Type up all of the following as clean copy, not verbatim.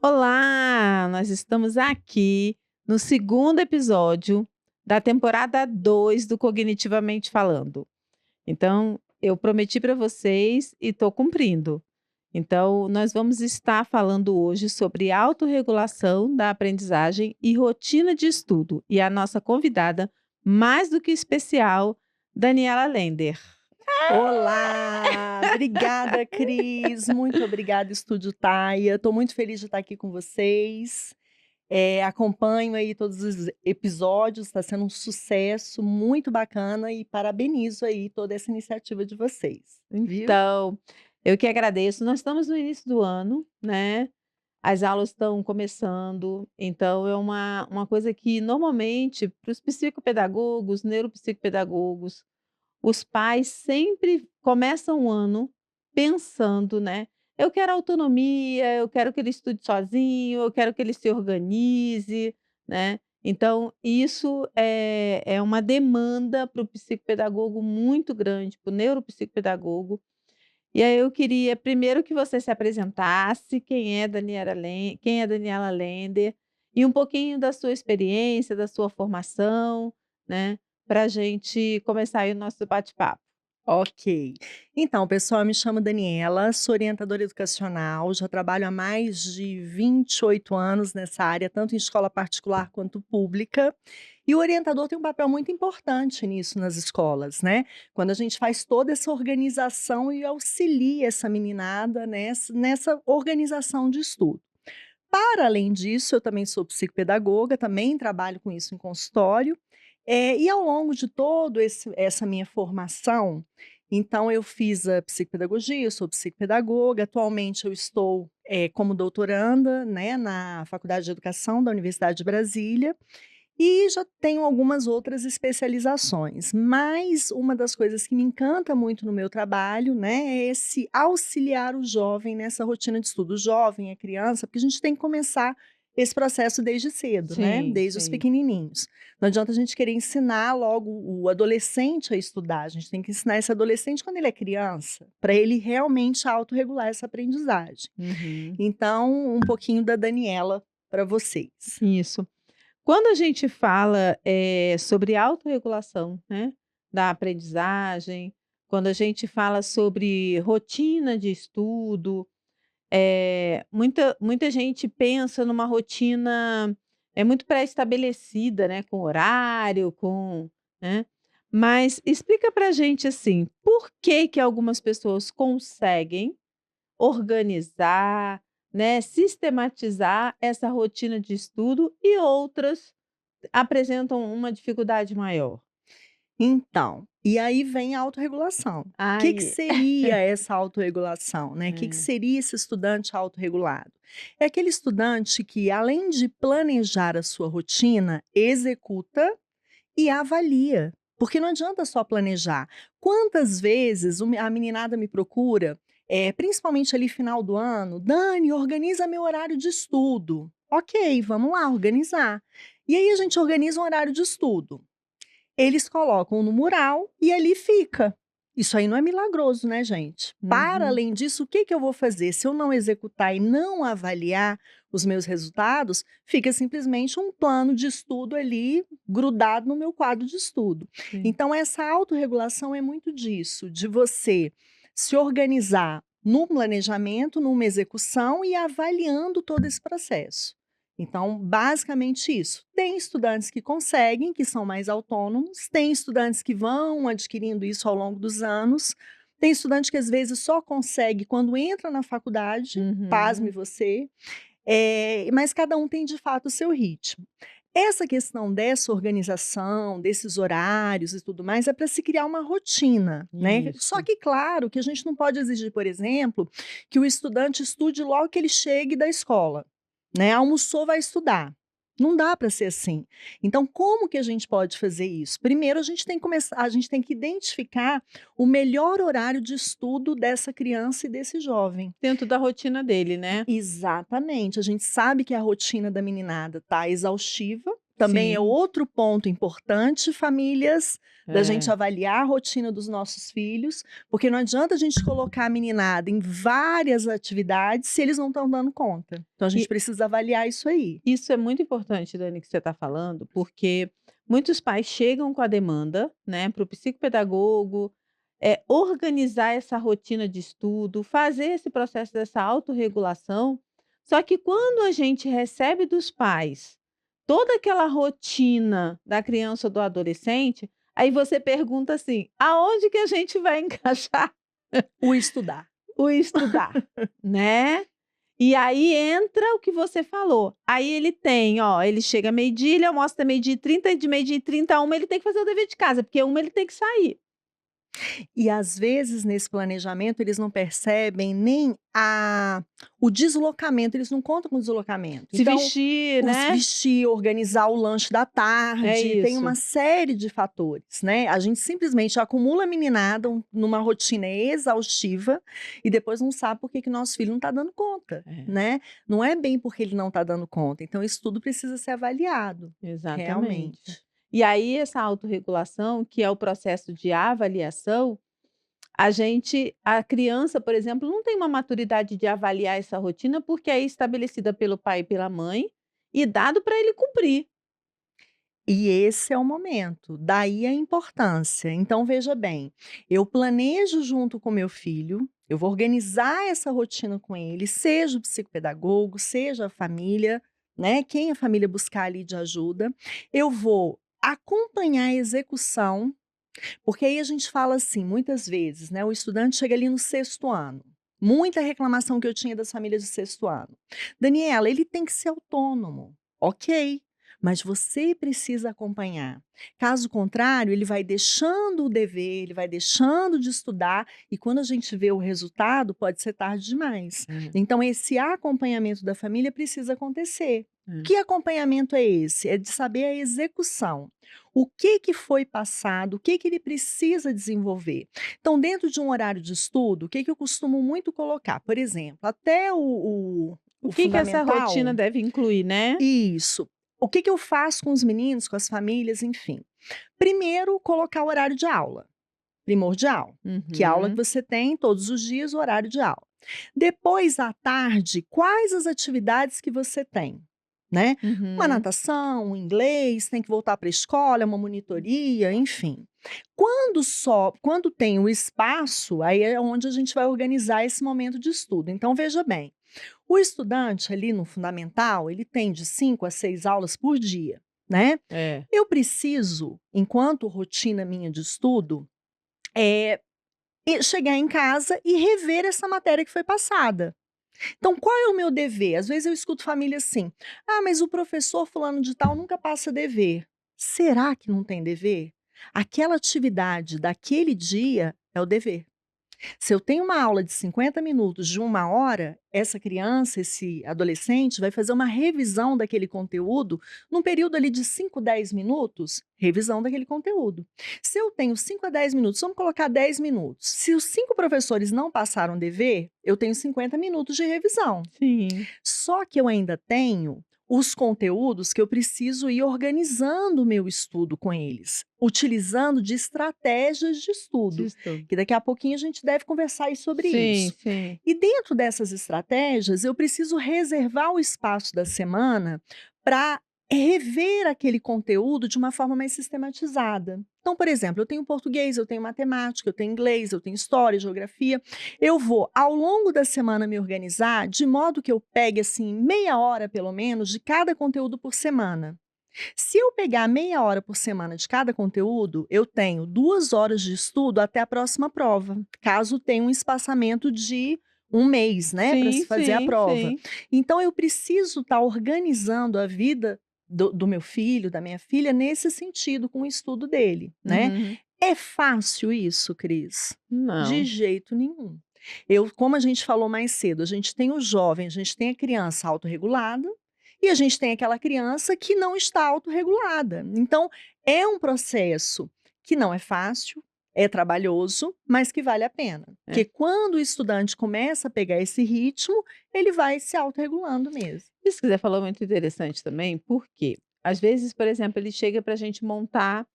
Olá! Nós estamos aqui no segundo episódio da temporada 2 do Cognitivamente Falando. Então, eu prometi para vocês e estou cumprindo. Então, nós vamos estar falando hoje sobre autorregulação da aprendizagem e rotina de estudo. E a nossa convidada, mais do que especial, Daniela Lender. Olá, obrigada Cris, muito obrigada Estúdio Taia, estou muito feliz de estar aqui com vocês, acompanho aí todos os episódios, está sendo um sucesso muito bacana e parabenizo aí toda essa iniciativa de vocês, viu? Então, eu que agradeço. Nós estamos no início do ano, né? As aulas estão começando, então é uma coisa que normalmente para os psicopedagogos, neuropsicopedagogos, os pais sempre começam o ano pensando, né? Eu quero autonomia, eu quero que ele estude sozinho, eu quero que ele se organize, né? Então, isso é uma demanda para o psicopedagogo muito grande, para o neuropsicopedagogo, e aí eu queria primeiro que você se apresentasse, quem é Daniela Lender, e um pouquinho da sua experiência, da sua formação, né, para a gente começar aí o nosso bate-papo. Ok. Então, pessoal, eu me chamo Daniela, sou orientadora educacional, já trabalho há mais de 28 anos nessa área, tanto em escola particular quanto pública. E o orientador tem um papel muito importante nisso nas escolas, né? Quando a gente faz toda essa organização e auxilia essa meninada nessa organização de estudo. Para além disso, eu também sou psicopedagoga, também trabalho com isso em consultório. E ao longo de todo essa minha formação, então eu fiz a psicopedagogia, eu sou psicopedagoga, atualmente eu estou, como doutoranda, né, na Faculdade de Educação da Universidade de Brasília, e já tenho algumas outras especializações, mas uma das coisas que me encanta muito no meu trabalho, né, é esse auxiliar o jovem nessa rotina de estudo. O jovem, a criança, porque a gente tem que começar esse processo desde cedo, né, Sim, desde os sim. pequenininhos. Não adianta a gente querer ensinar logo o adolescente a estudar, a gente tem que ensinar esse adolescente quando ele é criança, para ele realmente autorregular essa aprendizagem. Uhum. Então, um pouquinho da Daniela para vocês. Isso. Quando a gente fala, sobre autorregulação, né, da aprendizagem, quando a gente fala sobre rotina de estudo, muita gente pensa numa rotina, muito pré-estabelecida, né, com horário, né. Mas explica pra gente, assim, por que que algumas pessoas conseguem organizar, né, sistematizar essa rotina de estudo e outras apresentam uma dificuldade maior? Então, e aí vem a autorregulação. O que que Ai. seria essa autorregulação, né? O que que É. seria esse estudante autorregulado? É aquele estudante que, além de planejar a sua rotina, executa e avalia. Porque não adianta só planejar. Quantas vezes a meninada me procura, principalmente ali final do ano, Dani, organiza meu horário de estudo. Ok, vamos lá, organizar. E aí a gente organiza um horário de estudo. Eles colocam no mural e ali fica. Isso aí não é milagroso, né, gente? Para Uhum. além disso, o que que eu vou fazer? Se eu não executar e não avaliar os meus resultados, fica simplesmente um plano de estudo ali grudado no meu quadro de estudo. Sim. Então, essa autorregulação é muito disso, de você se organizar no planejamento, numa execução e avaliando todo esse processo. Então, basicamente isso. Tem estudantes que conseguem, que são mais autônomos, tem estudantes que vão adquirindo isso ao longo dos anos, tem estudante que às vezes só consegue quando entra na faculdade, pasme Uhum. você, mas cada um tem de fato o seu ritmo. Essa questão dessa organização, desses horários e tudo mais, é para se criar uma rotina, né? Só Isso. que, claro, que a gente não pode exigir, por exemplo, que o estudante estude logo que ele chegue da escola, né? Almoçou, vai estudar. Não dá para ser assim. Então, como que a gente pode fazer isso? Primeiro, a gente tem que começar, a gente tem que identificar o melhor horário de estudo dessa criança e desse jovem. Dentro da rotina dele, né? Exatamente. A gente sabe que a rotina da meninada tá exaustiva, também é Sim. outro ponto importante, famílias, da gente É. avaliar a rotina dos nossos filhos, porque não adianta a gente colocar a meninada em várias atividades se eles não estão dando conta. Então a gente E precisa avaliar isso aí. isso é muito importante, Dani, que você está falando, porque muitos pais chegam com a demanda, né, para o psicopedagogo, organizar essa rotina de estudo, fazer esse processo dessa autorregulação. Só que quando a gente recebe dos pais toda aquela rotina da criança ou do adolescente, aí você pergunta assim: aonde que a gente vai encaixar O estudar. o estudar, né? E aí entra o que você falou. Aí ele tem, ó, ele chega meio-dia, ele almoça até meio-dia e 30, e de meio-dia e 30 a 1 ele tem que fazer o dever de casa, porque 1 ele tem que sair. E às vezes nesse planejamento eles não percebem nem o deslocamento, eles não contam com o deslocamento. Se Então, vestir, os né? vestir, organizar o lanche da É tarde, tem uma isso. série de fatores, né? A gente simplesmente acumula a meninada numa rotina exaustiva e depois não sabe por que que nosso filho não está dando conta, É, né? Não é bem porque ele não está dando conta. Então, isso tudo precisa ser avaliado, exatamente. realmente. E aí essa autorregulação, que é o processo de avaliação, a criança, por exemplo, não tem uma maturidade de avaliar essa rotina, porque é estabelecida pelo pai e pela mãe e dado para ele cumprir. E esse é o momento, daí a importância. Então, veja bem, eu planejo junto com meu filho, eu vou organizar essa rotina com ele, seja o psicopedagogo, seja a família, né? Quem a família buscar ali de ajuda. Eu vou acompanhar a execução, porque aí a gente fala assim, muitas vezes, né? O estudante chega ali no sexto ano. Muita reclamação que eu tinha das famílias de sexto ano. Daniela, ele tem que ser autônomo. Ok, mas você precisa acompanhar. Caso contrário, ele vai deixando o dever, ele vai deixando de estudar, e quando a gente vê o resultado, pode ser tarde demais. É, Então, esse acompanhamento da família precisa acontecer. é. Que acompanhamento é esse? É de saber a execução. O que que foi passado, o que que ele precisa desenvolver. Então, dentro de um horário de estudo, o que que eu costumo muito colocar? Por exemplo, até O o que que essa rotina fundamental, deve incluir, né? isso. O que que eu faço com os meninos, com as famílias, enfim. Primeiro, colocar o horário de aula, primordial. Que aula que Uhum, você tem todos os dias, o horário de aula. Depois, à tarde, quais as atividades que você tem, né? Uma uhum. natação, um inglês, tem que voltar para a escola, uma monitoria, enfim. Quando tem o espaço, aí é onde a gente vai organizar esse momento de estudo. Então, veja bem, o estudante ali no fundamental, ele tem de 5 a 6 aulas por dia, né? É. Eu preciso, enquanto rotina minha de estudo, é chegar em casa e rever essa matéria que foi passada. Então, qual é o meu dever? Às vezes eu escuto família assim: ah, mas o professor fulano de tal nunca passa dever. Será que não tem dever? Aquela atividade daquele dia é o dever. Se eu tenho uma aula de 50 minutos de 1 hora, essa criança, esse adolescente, vai fazer uma revisão daquele conteúdo num período ali de 5, 10 minutos, revisão daquele conteúdo. Se eu tenho 5 a 10 minutos, vamos colocar 10 minutos. Se os 5 professores não passaram dever, eu tenho 50 minutos de revisão. Sim, Só que eu ainda tenho os conteúdos que eu preciso ir organizando o meu estudo com eles, utilizando de estratégias de estudo, disso. que daqui a pouquinho a gente deve conversar aí sobre Sim, isso. sim. E dentro dessas estratégias, eu preciso reservar o espaço da semana para rever aquele conteúdo de uma forma mais sistematizada. Então, por exemplo, eu tenho português, eu tenho matemática, eu tenho inglês, eu tenho história, geografia. Eu vou, ao longo da semana, me organizar de modo que eu pegue, assim, meia hora, pelo menos, de cada conteúdo por semana. Se eu pegar meia hora por semana de cada conteúdo, eu tenho 2 horas de estudo até a próxima prova, caso tenha um espaçamento de 1 mês, né, para Sim, se fazer a sim, prova. sim. Então, eu preciso estar organizando a vida do meu filho, da minha filha, nesse sentido, com o estudo dele, né? Uhum. É fácil isso, Cris? De Não. jeito nenhum. Como a gente falou mais cedo, a gente tem o jovem, a gente tem a criança autorregulada e a gente tem aquela criança que não está autorregulada. Então, é um processo que não é fácil, é trabalhoso, mas que vale a pena. É. Porque quando o estudante começa a pegar esse ritmo, ele vai se autorregulando mesmo. Isso que você falou é muito interessante também, por quê? às vezes, por exemplo, ele chega para a gente montar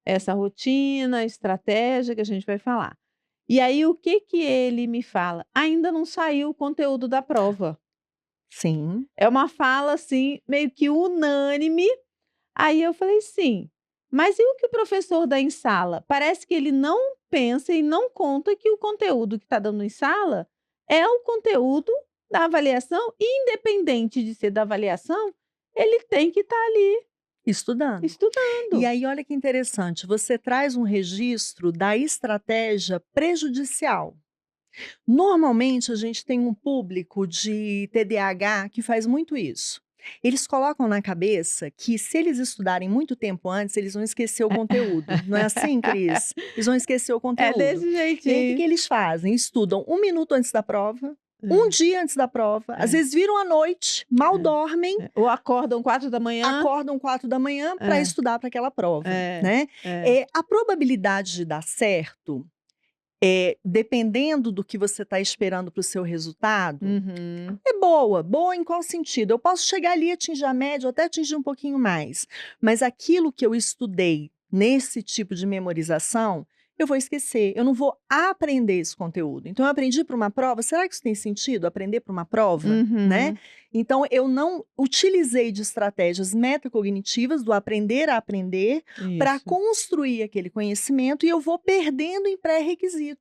essa rotina, estratégia que a gente vai falar. E aí o que que ele me fala? Ainda não saiu o conteúdo da prova. Sim. É uma fala, assim, meio que unânime. Aí eu falei: "Sim, mas e o que o professor dá em sala?". Parece que ele não pensa e não conta que o conteúdo que está dando em sala é o conteúdo da avaliação, e independente de ser da avaliação, ele tem que estar ali Estudando. E estudando. aí olha que interessante, você traz um registro da estratégia prejudicial. Normalmente a gente tem um público de TDAH que faz muito isso. Eles colocam na cabeça que se eles estudarem muito tempo antes, eles vão esquecer o conteúdo. Não é assim, Cris? Eles vão esquecer o É conteúdo. desse E aí o que que jeitinho. eles fazem? Estudam 1 minuto antes da prova, um É, dia antes da prova, às é, vezes viram à noite, mal dormem, Ou acordam 4 da manhã. acordam 4 da manhã para É, estudar para aquela prova, é, né. é. A probabilidade de dar certo, dependendo do que você está esperando para o seu resultado, Uhum. é boa. Boa em qual sentido? Eu posso chegar ali e atingir a média ou até atingir um pouquinho mais, mas aquilo que eu estudei nesse tipo de memorização, eu vou esquecer, eu não vou aprender esse conteúdo. Então eu aprendi para uma prova, será que isso tem sentido, aprender para uma prova, né? Uhum. Então eu não utilizei de estratégias metacognitivas do aprender a aprender para Isso. construir aquele conhecimento e eu vou perdendo em pré-requisito.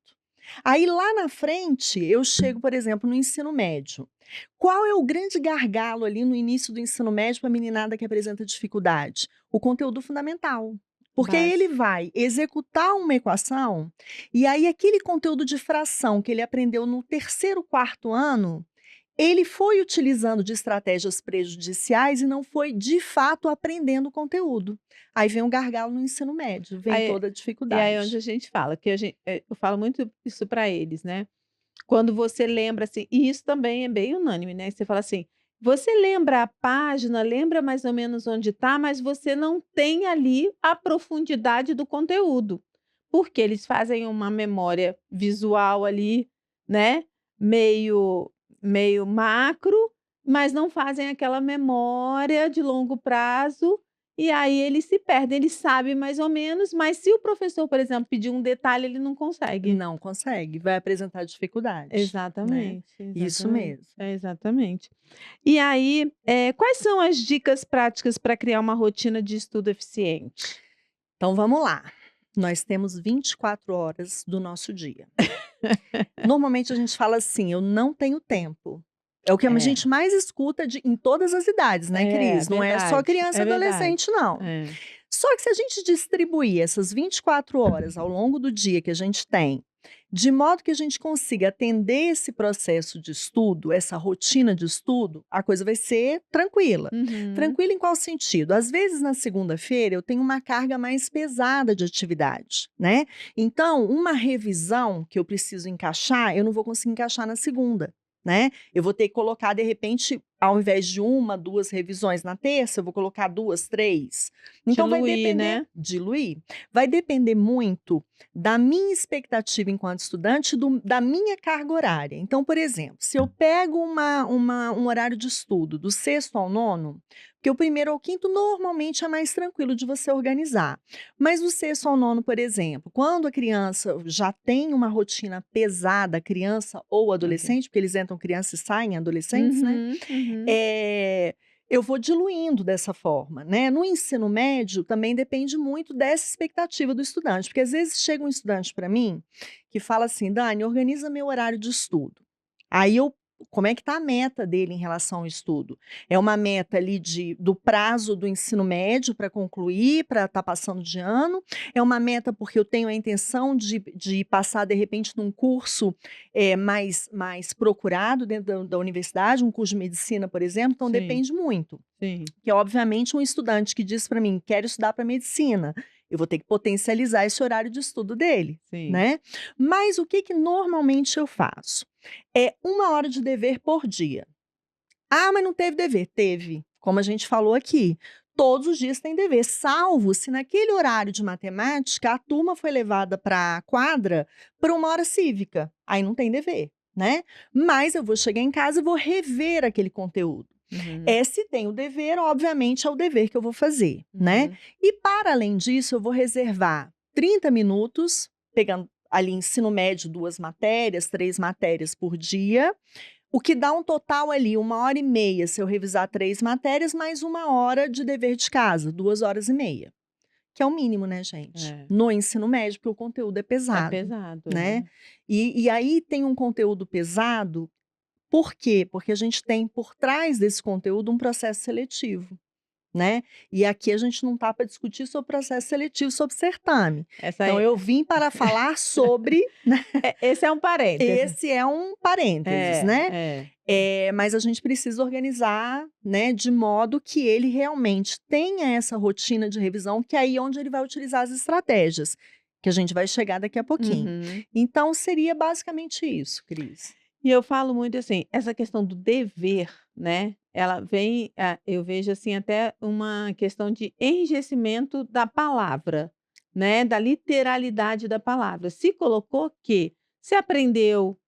Aí lá na frente eu chego, por exemplo, no ensino médio. Qual é o grande gargalo ali no início do ensino médio para a meninada que apresenta dificuldade? O conteúdo fundamental. Porque ele Básico. vai executar uma equação e aí aquele conteúdo de fração que ele aprendeu no terceiro, quarto ano, ele foi utilizando de estratégias prejudiciais e não foi de fato aprendendo o conteúdo. Aí vem o gargalo no ensino médio, vem Aí toda a e aí onde dificuldade. a gente fala que eu falo muito isso para eles, né. Quando você lembra, assim, e isso também é bem unânime, né, você fala assim: "Você lembra a página, lembra mais ou menos onde está, mas você não tem ali a profundidade do conteúdo", porque eles fazem uma memória visual ali, né, meio meio macro, mas não fazem aquela memória de longo prazo, e aí eles se perdem. Eles sabem mais ou menos, mas se o professor, por exemplo, pedir um detalhe, ele não consegue. Não consegue, vai apresentar dificuldade, né. Exatamente, Isso exatamente. mesmo. É, exatamente. E aí, quais são as dicas práticas para criar uma rotina de estudo eficiente? Então vamos lá. Nós temos 24 horas do nosso dia. Normalmente a gente fala assim: "Eu não tenho tempo". É o que a É, gente mais escuta em todas as idades, né, é Cris? Não é só verdade, criança e é verdade. adolescente não. É. Só que se a gente distribuir essas 24 horas ao longo do dia que a gente tem, de modo que a gente consiga atender esse processo de estudo, essa rotina de estudo, a coisa vai ser tranquila. Uhum. Tranquila em qual sentido? Às vezes na segunda-feira eu tenho uma carga mais pesada de atividade, né? Então, uma revisão que eu preciso encaixar, eu não vou conseguir encaixar na segunda. Né? Eu vou ter que colocar, de repente, ao invés de 1, 2 revisões na terça, eu vou colocar 2, 3. Então vai Diluir, depender, né? diluir, vai depender muito da minha expectativa enquanto estudante, da minha carga horária. Então, por exemplo, se eu pego um horário de estudo do sexto ao nono, porque o primeiro ao quinto normalmente é mais tranquilo de você organizar. Mas do sexto ao nono, por exemplo, quando a criança já tem uma rotina pesada, criança ou Ok. adolescente, porque eles entram criança e saem adolescentes, né? Uhum, uhum. Eu vou diluindo dessa forma, né. No ensino médio também depende muito dessa expectativa do estudante, porque às vezes chega um estudante para mim que fala assim: "Dani, organiza meu horário de estudo". Aí eu como é que está a meta dele em relação ao estudo? É uma meta ali do prazo do ensino médio para concluir, para estar passando de ano? É uma meta porque eu tenho a intenção de passar, de repente, num curso, mais procurado dentro da universidade, um curso de medicina, por exemplo? Então Sim, depende muito. sim, Que obviamente um estudante que diz para mim: "Quero estudar para medicina", eu vou ter que potencializar esse horário de estudo dele, sim. né. Mas o que que normalmente eu faço? É 1 hora de dever por dia. "Ah, mas não teve dever". Teve, como a gente falou aqui, todos os dias tem dever, salvo se naquele horário de matemática a turma foi levada para a quadra por 1 hora cívica, aí não tem dever, né. Mas eu vou chegar em casa e vou rever aquele conteúdo. Uhum. Se tem o dever, obviamente é o dever que eu vou fazer, né? Uhum. E para além disso, eu vou reservar 30 minutos, pegando ali ensino médio, 2 matérias, 3 matérias por dia, o que dá um total ali 1h30 se eu revisar 3 matérias, mais 1 hora de dever de casa, 2 horas e meia, que é o mínimo, né, gente? É. No ensino médio, porque o conteúdo é É pesado, pesado, né? é. E aí tem um conteúdo pesado, por quê? Porque a gente tem por trás desse conteúdo um processo seletivo, né? E aqui a gente não está para discutir sobre processo seletivo, sobre certame. Essa Então é eu vim para falar sobre, né? esse é um parêntese. Esse é um parênteses, É, né? é. Mas a gente precisa organizar, né, de modo que ele realmente tenha essa rotina de revisão, que é aí onde ele vai utilizar as estratégias, que a gente vai chegar daqui a pouquinho. Uhum. Então seria basicamente isso, Cris. E eu falo muito assim, essa questão do dever, né, ela vem, eu vejo assim até uma questão de enrijecimento da palavra, né, da literalidade da palavra. Se colocou que se aprendeu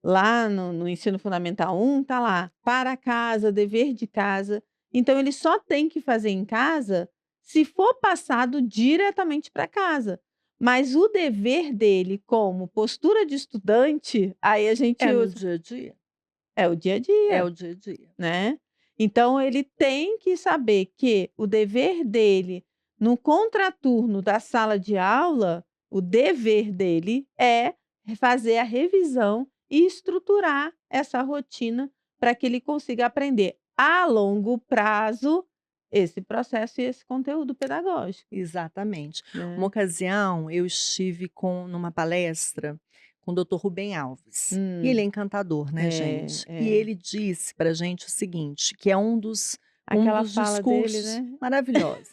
lá no ensino fundamental 1, tá lá, para casa, dever de casa, então ele só tem que fazer em casa se for passado diretamente para casa. Mas o dever dele como postura de estudante, aí a gente É no usa dia a dia. é o dia a É dia, o dia a dia. né. Então ele tem que saber que o dever dele no contraturno da sala de aula, o dever dele é fazer a revisão e estruturar essa rotina para que ele consiga aprender a longo prazo esse processo e esse conteúdo pedagógico, Exatamente. Uma né. ocasião eu estive numa palestra com o doutor Rubem Alves. E ele Hum, é encantador, né, é, gente? E é. ele disse pra gente o seguinte, que é um Aquela dos fala dele, discursos né. maravilhosos.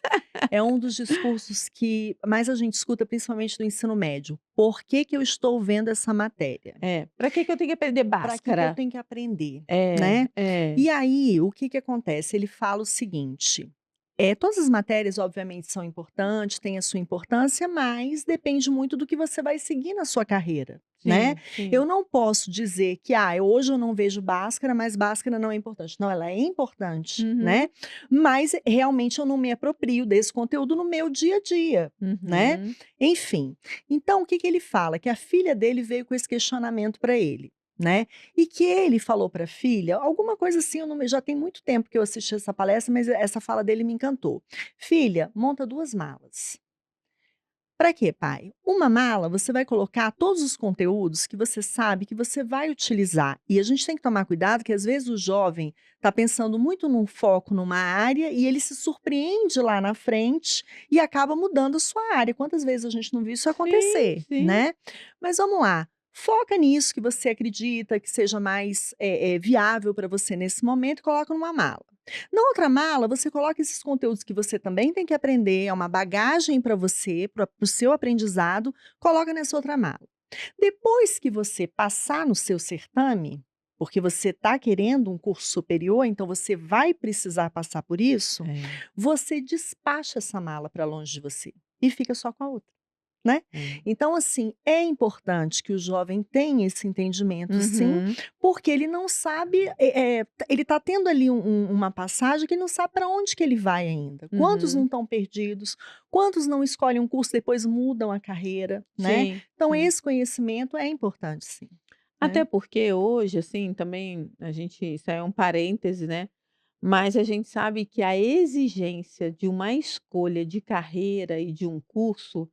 É um dos discursos que mais a gente escuta, principalmente no ensino médio. Por que que eu estou vendo essa matéria? É. "Pra que que eu tenho que aprender Para que eu Bhaskara?" tenho que aprender, É, né? é. E aí, o que que acontece? Ele fala o seguinte: todas as matérias, obviamente, são importantes, têm a sua importância, mas depende muito do que você vai seguir na sua carreira, né? Sim, Eu sim. não posso dizer que, hoje eu não vejo Bhaskara, mas Bhaskara não é importante. Não, ela é importante, né? Uhum, Mas realmente eu não me aproprio desse conteúdo no meu dia a dia, né? uhum. Enfim. Então, o que que ele fala? Que a filha dele veio com esse questionamento para ele, né? E que ele falou para a filha, alguma coisa assim, eu não me já tem muito tempo que eu assisti essa palestra, mas essa fala dele me encantou. "Filha, monta 2 malas". "Para quê, pai?". "Uma mala você vai colocar todos os conteúdos que você sabe que você vai utilizar". E a gente tem que tomar cuidado que às vezes o jovem está pensando muito num foco numa área e ele se surpreende lá na frente e acaba mudando a sua área. Quantas vezes a gente não viu isso Sim, acontecer, sim. né? Mas vamos lá. Foca nisso que você acredita que seja mais viável para você nesse momento e coloca numa mala. Na outra mala, você coloca esses conteúdos que você também tem que aprender, é uma bagagem para você, para o seu aprendizado, coloca nessa outra mala. Depois que você passar no seu certame, porque você está querendo um curso superior, então você vai precisar passar por isso, É, você despacha essa mala para longe de você e fica só com a outra. Né? é. Então, assim, é importante que o jovem tenha esse entendimento, sim, Uhum, porque ele não sabe, ele está tendo ali uma passagem que ele não sabe para onde que ele vai ainda. Quantos não uhum. estão perdidos? Quantos não escolhem um curso e depois mudam a carreira, né? Sim, Então, sim. esse conhecimento é importante, sim, Até né? porque hoje, assim, também a gente isso aí é um parêntese, né, mas a gente sabe que a exigência de uma escolha de carreira e de um curso,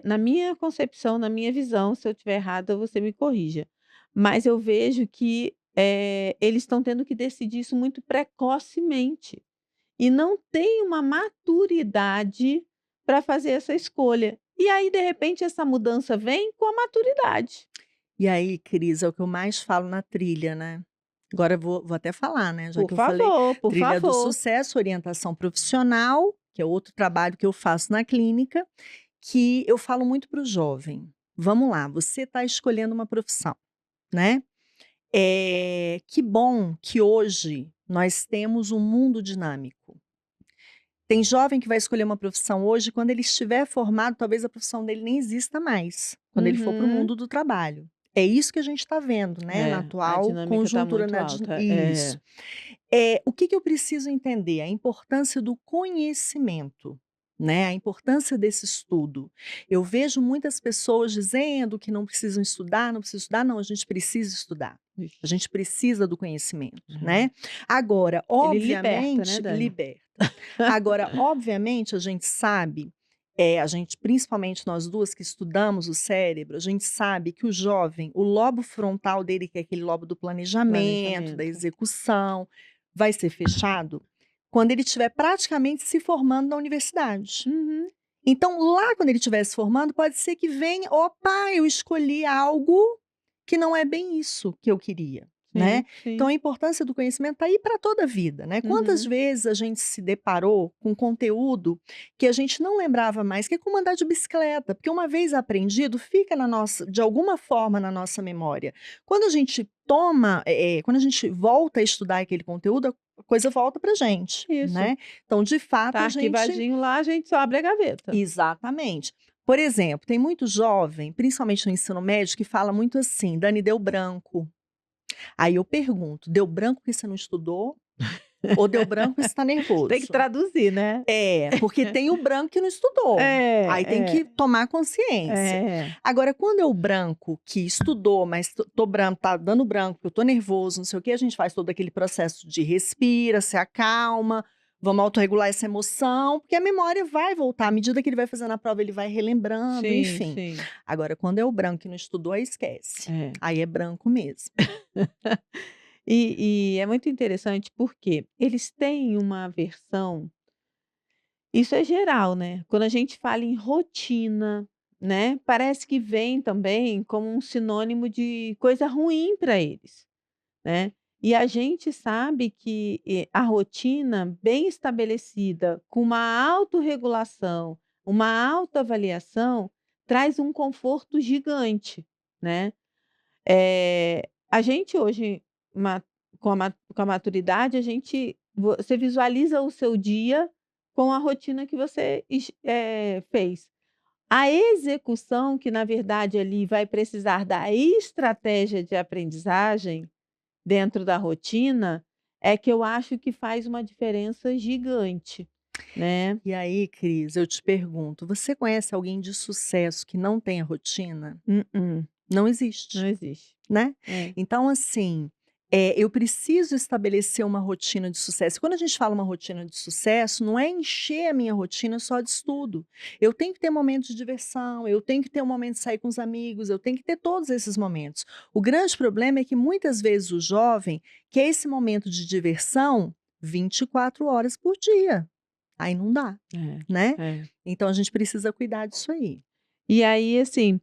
na minha concepção, na minha visão, se eu estiver errada, você me corrija, mas eu vejo que, eles estão tendo que decidir isso muito precocemente. E não tem uma maturidade para fazer essa escolha. E aí, de repente, essa mudança vem com a maturidade. E aí, Cris, é o que eu mais falo na trilha, né? Agora eu vou até falar, né? Já Por que eu falei, favor, por trilha do favor. sucesso, orientação profissional, que é outro trabalho que eu faço na clínica, que eu falo muito para o jovem. Vamos lá, você está escolhendo uma profissão, né? Que bom que hoje nós temos um mundo dinâmico. Tem jovem que vai escolher uma profissão hoje, quando ele estiver formado, talvez a profissão dele nem exista mais, quando ele for para o Uhum. mundo do trabalho. É isso que a gente está vendo, né, na A atual dinâmica está conjuntura muito na alta. isso. O que que eu preciso entender? A importância do conhecimento, né, a importância desse estudo. Eu vejo muitas pessoas dizendo que não precisam estudar, não precisa estudar. Não, a gente precisa estudar. Ixi, A gente precisa do conhecimento, é. né. Agora, Ele liberta, né, obviamente Dani? liberta. Agora, obviamente, a gente sabe, a gente, principalmente nós 2 que estudamos o cérebro, a gente sabe que o jovem, o lobo frontal dele, que é aquele lobo do planejamento, da Planejamento. execução, vai ser fechado quando ele estiver praticamente se formando na universidade. Uhum. Então, lá quando ele estiver se formando, pode ser que venha: "Opa, eu escolhi algo que não é bem isso que eu queria", né. Sim, Então sim. a importância do conhecimento está aí para toda a vida, né. Quantas Uhum. vezes a gente se deparou com conteúdo que a gente não lembrava mais, que é como andar de bicicleta, porque uma vez aprendido, fica na nossa, de alguma forma, na nossa memória. Quando a gente quando a gente volta a estudar aquele conteúdo, a coisa volta pra gente, Isso. né. Então, de fato, Tá a gente. arquivadinho lá, a gente só abre a gaveta. Exatamente. Por exemplo, tem muito jovem, principalmente no ensino médio, que fala muito assim: "Dani, deu branco". Aí eu pergunto: "Deu branco porque você não estudou ou deu branco porque você está Tem que nervoso?". traduzir, né? É, porque tem o branco que não estudou. Aí tem É, que tomar consciência. é. Agora, quando é o branco que estudou, mas tô branco, tá dando branco, porque eu tô nervoso, não sei o quê, a gente faz todo aquele processo de respira, se acalma, vamos autorregular essa emoção, porque a memória vai voltar. À medida que ele vai fazendo a prova, ele vai relembrando, Sim, enfim. sim. Agora, quando é o branco que não estudou, aí esquece. É. Aí é branco mesmo. E é muito interessante porque eles têm uma versão, isso é geral, né, quando a gente fala em rotina, né, parece que vem também como um sinônimo de coisa ruim para eles, né. E a gente sabe que, a rotina bem estabelecida, com uma autorregulação, uma autoavaliação, traz um conforto gigante, né. A gente hoje, ma com a maturidade, a gente você visualiza o seu dia com a rotina que você fez. A execução, que na verdade ali vai precisar da estratégia de aprendizagem dentro da rotina, é que eu acho que faz uma diferença gigante, né. E aí, Cris, eu te pergunto: você conhece alguém de sucesso que não tenha rotina? Mm-mm, Não não existe. existe. Né. É. Então assim, eu preciso estabelecer uma rotina de sucesso. Quando a gente fala uma rotina de sucesso, não é encher a minha rotina só de estudo. Eu tenho que ter momentos de diversão, eu tenho que ter um momento de sair com os amigos, eu tenho que ter todos esses momentos. O grande problema é que muitas vezes o jovem quer esse momento de diversão 24 horas por dia. Aí não dá, É, né. é. Então a gente precisa cuidar disso aí. E aí, assim,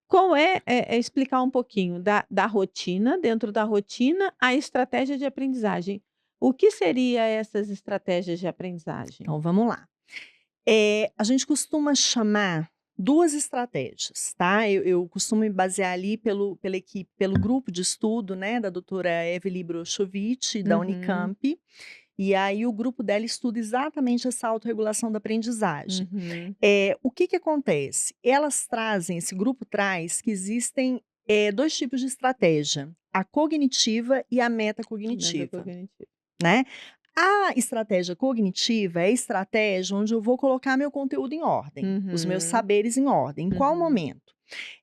qual é explicar um pouquinho da rotina, dentro da rotina, a estratégia de aprendizagem. O que seria essas estratégias de aprendizagem? Então vamos lá. A gente costuma chamar 2 estratégias, tá. Eu costumo me basear ali pela equipe, pelo grupo de estudo, né, da doutora Evelie Brochowicz, da Uhum, Unicamp, e aí o grupo dela estuda exatamente essa autorregulação da aprendizagem. uhum. O que que acontece? Esse grupo traz que existem, 2 tipos de estratégia: a cognitiva e a metacognitiva, Metacognitiva. né. A estratégia cognitiva é a estratégia onde eu vou colocar meu conteúdo em ordem, os meus Uhum, saberes em ordem. Em qual uhum. momento?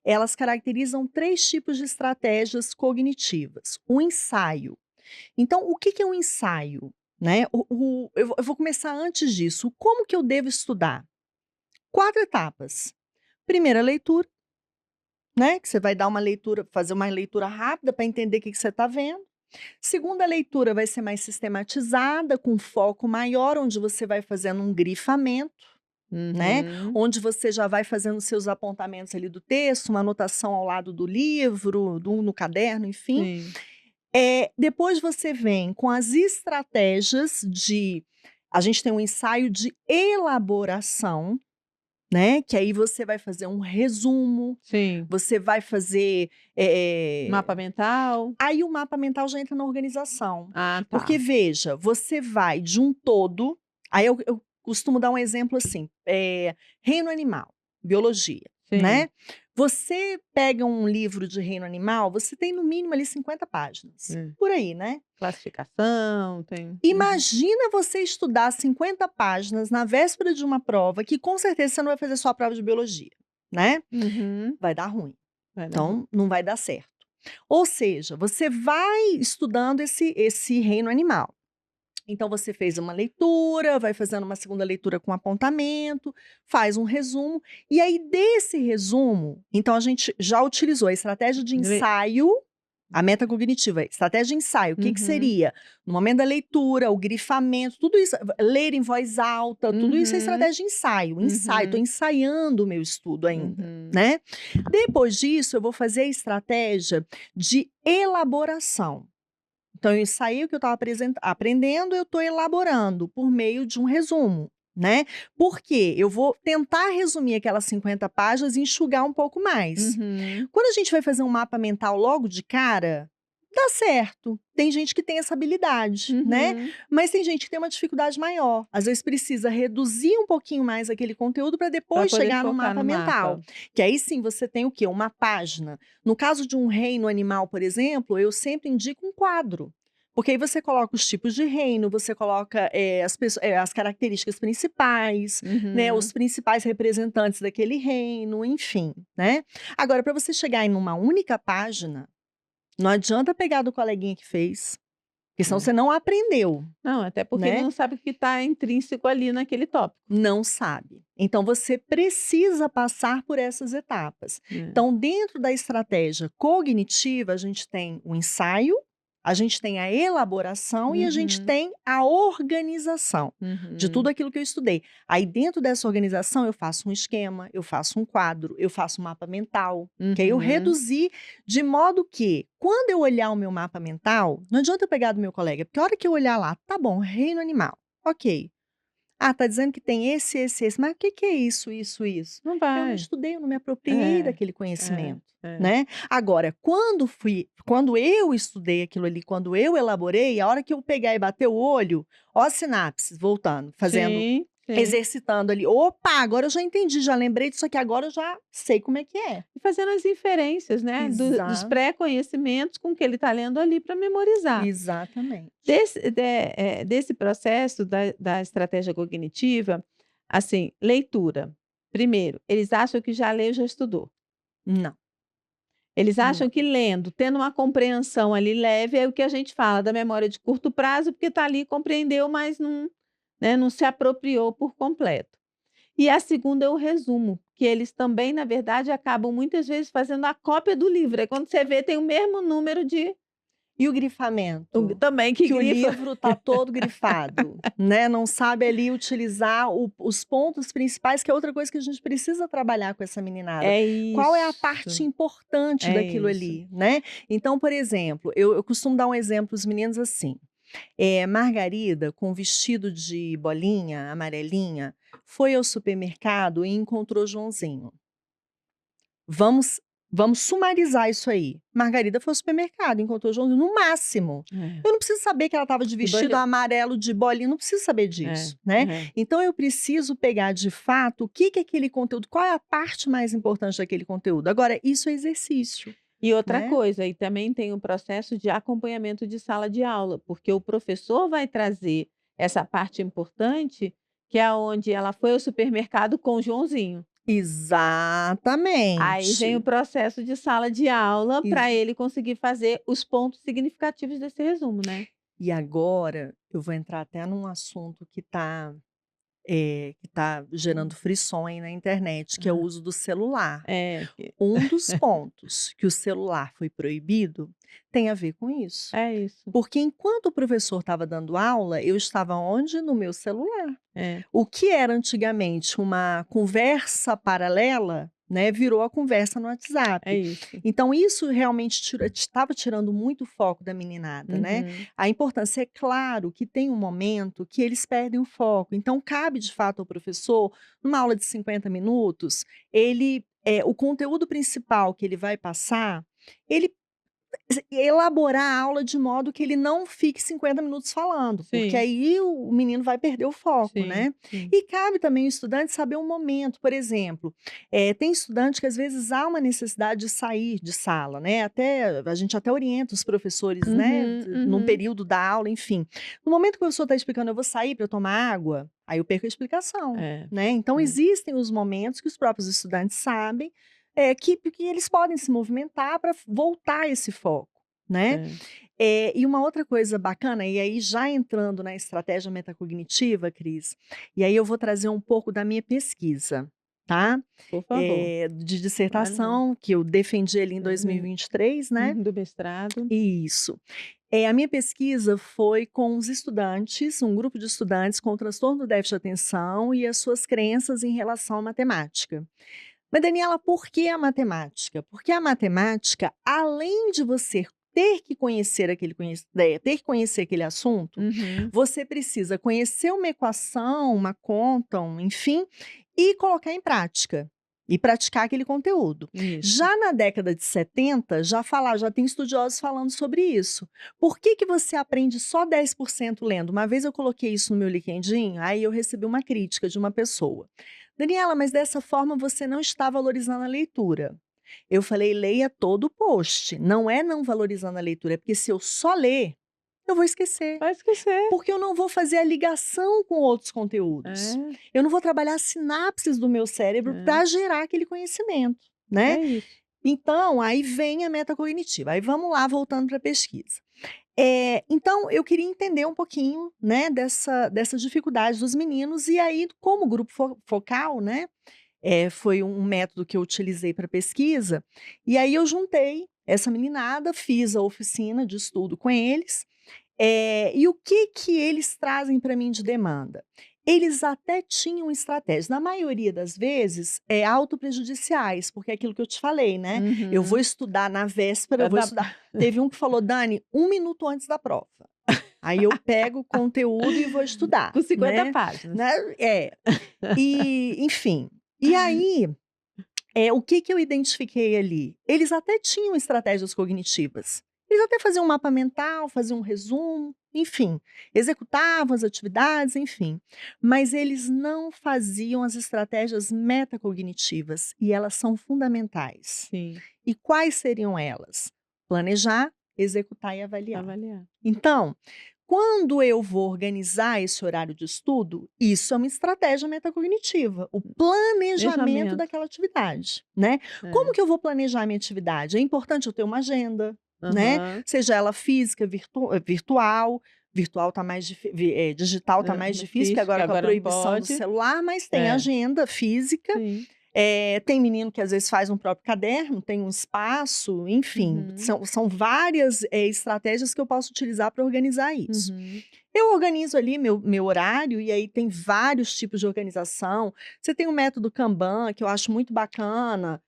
Elas caracterizam 3 tipos de estratégias cognitivas. O ensaio. Então, o que que é um ensaio? Né? Eu vou começar antes disso. Como que eu devo estudar? 4 etapas. Primeira leitura, né? Que você vai dar uma leitura, fazer uma leitura rápida para entender o que que você está vendo. Segunda leitura vai ser mais sistematizada, com foco maior, onde você vai fazendo um grifamento, né, Uhum. onde você já vai fazendo seus apontamentos ali do texto, uma anotação ao lado do livro, no caderno, enfim. Sim. Depois você vem com as estratégias de, a gente tem um ensaio de elaboração, né, que aí você vai fazer um resumo, Sim. você vai fazer, Mapa mental? aí o mapa mental já entra na organização. Ah, Porque tá. veja, você vai de um todo, aí eu costumo dar um exemplo assim, reino animal, biologia, Sim. né. Você pega um livro de reino animal, você tem no mínimo ali 50 páginas. É. Por aí, né? Classificação, tem. Imagina você estudar 50 páginas na véspera de uma prova, que com certeza você não vai fazer só a prova de biologia, né? Uhum. Vai dar ruim. Vai dar ruim. Então, não vai dar certo. Ou seja, você vai estudando esse reino animal. Então, você fez uma leitura, vai fazendo uma segunda leitura com apontamento, faz um resumo, e aí desse resumo, então a gente já utilizou a estratégia de ensaio, a metacognitiva, estratégia de ensaio, o que que Uhum. seria? No momento da leitura, o grifamento, tudo isso, ler em voz alta, tudo isso é Uhum. estratégia de ensaio. Ensaio, tô Uhum. ensaiando o meu estudo ainda, Uhum. né? Depois disso, eu vou fazer a estratégia de elaboração. Então, eu ensaiei o que eu estava aprendendo, eu estou elaborando por meio de um resumo, né? Por quê? Eu vou tentar resumir aquelas 50 páginas e enxugar um pouco mais. Uhum. Quando a gente vai fazer um mapa mental logo de cara, dá certo. Tem gente que tem essa habilidade, né? Uhum. Mas tem gente que tem uma dificuldade maior. Às vezes precisa reduzir um pouquinho mais aquele conteúdo para Pra depois poder chegar no focar mapa no mental. mapa. Que aí sim você tem o quê? Uma página. No caso de um reino animal, por exemplo, eu sempre indico um quadro. Porque aí você coloca os tipos de reino, você coloca as características principais, né, Uhum. os principais representantes daquele reino, enfim, né? Agora, para você chegar em uma única página, não adianta pegar do coleguinha que fez, porque senão É. você não aprendeu, Não, até porque ele né? não sabe o que está intrínseco ali naquele tópico. Não sabe. Então, você precisa passar por essas etapas. É. Então, dentro da estratégia cognitiva, a gente tem o ensaio, a gente tem a elaboração e a gente Uhum. tem a organização de tudo Uhum. aquilo que eu estudei. Aí, dentro dessa organização, eu faço um esquema, eu faço um quadro, eu faço um mapa mental, que aí eu Uhum. reduzi de modo que, quando eu olhar o meu mapa mental, não adianta eu pegar do meu colega, porque a hora que eu olhar lá, tá bom, reino animal, ok. Ah, tá dizendo que tem esse, mas o que que é isso, isso, isso? Não Eu não vai. estudei, eu não me apropriei É, daquele é, conhecimento, é. né? Agora, quando eu estudei aquilo ali, quando eu elaborei, a hora que eu pegar e bater o olho, ó as sinapses voltando, fazendo, Sim, sim. exercitando ali. Opa, agora eu já entendi, já lembrei disso aqui, agora eu já sei como é que é. E fazendo as inferências, né, dos Exa pré-conhecimentos com o que ele está lendo ali para memorizar. exatamente. Desse processo da estratégia cognitiva, assim, leitura. Primeiro, eles acham que já leu, já estudou. Não, Eles não. acham que lendo, tendo uma compreensão ali leve, é o que a gente fala da memória de curto prazo, porque está ali, compreendeu, mas não, né, não se apropriou por completo. E a segunda é o resumo, que eles também, na verdade, acabam muitas vezes fazendo a cópia do livro. Aí quando você vê, tem o mesmo número de E o grifamento? também que Que o grifa. livro tá todo grifado, né, não sabe ali utilizar os pontos principais, que é outra coisa que a gente precisa trabalhar com essa meninada. É Qual é a isso, parte importante é daquilo isso. ali, né? Então, por exemplo, eu costumo dar um exemplo para os meninos assim, Margarida, com vestido de bolinha amarelinha, foi ao supermercado e encontrou Joãozinho. Vamos sumarizar isso aí. Margarida foi ao supermercado, encontrou Joãozinho, no máximo. É. Eu não preciso saber que ela estava de E vestido boja amarelo de bolinha, não preciso saber é, disso, né. é. Então eu preciso pegar de fato o que que é aquele conteúdo, qual é a parte mais importante daquele conteúdo. Agora isso é exercício, E outra né. coisa, e também tem o processo de acompanhamento de sala de aula, porque o professor vai trazer essa parte importante, que é onde ela foi ao supermercado com o Joãozinho. Aí vem o Exatamente. processo de sala de aula Ex para ele conseguir fazer os pontos significativos desse resumo, né. e agora eu vou entrar até num assunto que tá gerando frições na internet, que é o Hã. uso do celular. É, que Um dos pontos que o celular foi proibido tem a ver com isso. é isso. Porque enquanto o professor estava dando aula, eu estava onde? No meu celular. É, O que era antigamente uma conversa paralela, né, virou a conversa no é WhatsApp. isso. Então isso realmente estava tirando muito foco da meninada, né. Uhum. A importância é claro que tem um momento que eles perdem o foco, então cabe de fato ao professor, numa aula de 50 minutos, o conteúdo principal que ele vai passar, ele elaborar a aula de modo que ele não fique 50 minutos falando, porque Sim, aí o menino vai perder o foco, sim, né. sim. E cabe também ao estudante saber um momento, por exemplo, tem estudante que às vezes há uma necessidade de sair de sala, né, até a gente até orienta os professores, né, Uhum, num uhum. período da aula, enfim. No momento que o professor está explicando: "Eu vou sair para tomar água", aí eu perco a explicação, É, né. Então é, existem os momentos que os próprios estudantes sabem, que eles podem se movimentar para voltar esse foco, né. é. E uma outra coisa bacana, e aí já entrando na estratégia metacognitiva, Cris, e aí eu vou trazer um pouco da minha pesquisa, tá, Por favor. de Vale mesmo. dissertação, que eu defendi ali em Uhum, 2023, né. uhum, do mestrado. Isso. A minha pesquisa foi com os estudantes, um grupo de estudantes com transtorno do déficit de atenção e as suas crenças em relação à matemática. Mas, Daniela, por que a matemática? Porque a matemática, além de você ter que conhecer aquele assunto, Uhum, você precisa conhecer uma equação, uma conta, enfim, e colocar em prática. E praticar aquele conteúdo. isso. Já na década de 70, já tem estudiosos falando sobre isso. Por que, que você aprende só 10% lendo? Uma vez eu coloquei isso no meu LinkedIn, aí eu recebi uma crítica de uma pessoa. Daniela, mas dessa forma você não está valorizando a leitura. Eu falei, leia todo o post. Não é não valorizando a leitura, é porque se eu só ler, eu vou esquecer. Vai esquecer. Porque eu não vou fazer a ligação com outros conteúdos. É, Eu não vou trabalhar as sinapses do meu cérebro é, para gerar aquele conhecimento, né? é isso. Então, aí vem a metacognitiva. Aí vamos lá, voltando para a pesquisa. Então, eu queria entender um pouquinho, né, dessa dificuldade dos meninos, e aí, como grupo focal, né, foi um método que eu utilizei para pesquisa, e aí eu juntei essa meninada, fiz a oficina de estudo com eles, e o que que eles trazem para mim de demanda? Eles até tinham estratégias, na maioria das vezes, autoprejudiciais, porque é aquilo que eu te falei, né, eu vou Uhum. estudar na véspera, eu Pra vou dar estudar teve um que falou: "Dani, 1 minuto antes da prova". Aí eu pego o conteúdo e vou estudar, com 50 né, páginas. né. Enfim. E aí, o que que eu identifiquei ali? Eles até tinham estratégias cognitivas. Eles até faziam um mapa mental, faziam um resumo, enfim, executavam as atividades, enfim. Mas eles não faziam as estratégias metacognitivas, e elas são fundamentais. Sim, E quais seriam elas? Planejar, executar e avaliar. avaliar. Então, quando eu vou organizar esse horário de estudo, isso é uma estratégia metacognitiva, o planejamento Planejamento. daquela atividade, né. Como É. que eu vou planejar a minha atividade? É importante eu ter uma agenda, né, Aham. seja ela física, virtual tá mais digital tá mais difícil, porque Difícil, que agora com a agora não proibição do pode. celular, mas tem É, agenda física. sim. Tem menino que às vezes faz um próprio caderno, tem um espaço, enfim, Uhum, são várias, estratégias que eu posso utilizar para organizar isso. uhum. Eu organizo ali meu horário, e aí tem vários tipos de organização. Você tem o método Kanban, que eu acho muito bacana,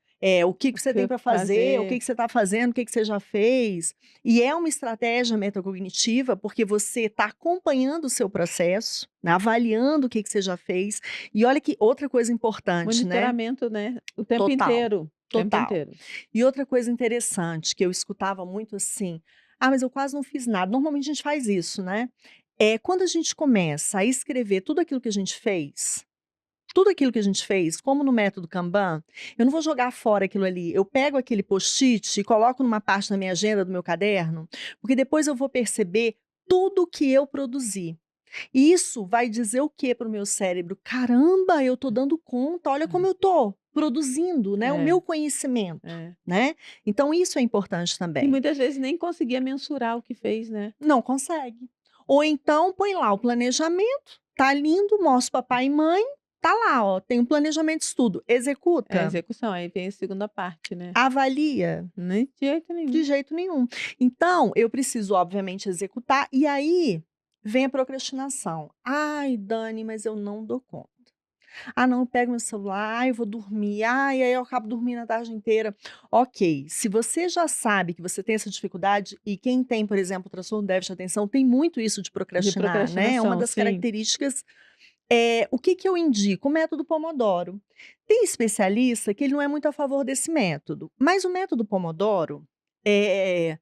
o que O que você tem que para fazer, o que fazer. que você está fazendo, o que que você já fez. E é uma estratégia metacognitiva, porque você está acompanhando o seu processo, né, avaliando o que que você já fez. E olha que outra coisa importante, né? Monitoramento, né, o tempo Total, inteiro, o tempo total. inteiro. E outra coisa interessante que eu escutava muito assim: "Ah, mas eu quase não fiz nada". Normalmente a gente faz isso, né. Quando a gente começa a escrever tudo aquilo que a gente fez, como no método Kanban, eu não vou jogar fora aquilo ali. Eu pego aquele post-it e coloco numa parte da minha agenda, do meu caderno, porque depois eu vou perceber tudo que eu produzi. E isso vai dizer o quê para o meu cérebro? "Caramba, eu tô dando conta, olha como eu tô produzindo, né, o É, meu conhecimento", é. né. Então isso é importante E também. muitas vezes nem conseguia mensurar o que fez, né. Não consegue. Ou então põe lá o planejamento, tá lindo, mostra papai e mãe, tá lá ó, tem um planejamento de estudo, É a executa, execução, aí vem a segunda parte, né. avalia, Nem de jeito de nenhum. jeito nenhum. Então eu preciso obviamente executar, e aí vem a procrastinação. "Ai Dani, mas eu não dou conta". "Ah não, eu pego meu celular, ai eu vou dormir, ai aí eu acabo dormindo a tarde inteira". Ok, se você já sabe que você tem essa dificuldade, e quem tem, por exemplo, transtorno de déficit de atenção tem muito isso de De procrastinar, né, é uma procrastinação, das sim. características. O que que eu indico? O método Pomodoro. Tem especialista que ele não é muito a favor desse método, mas o método Pomodoro, eh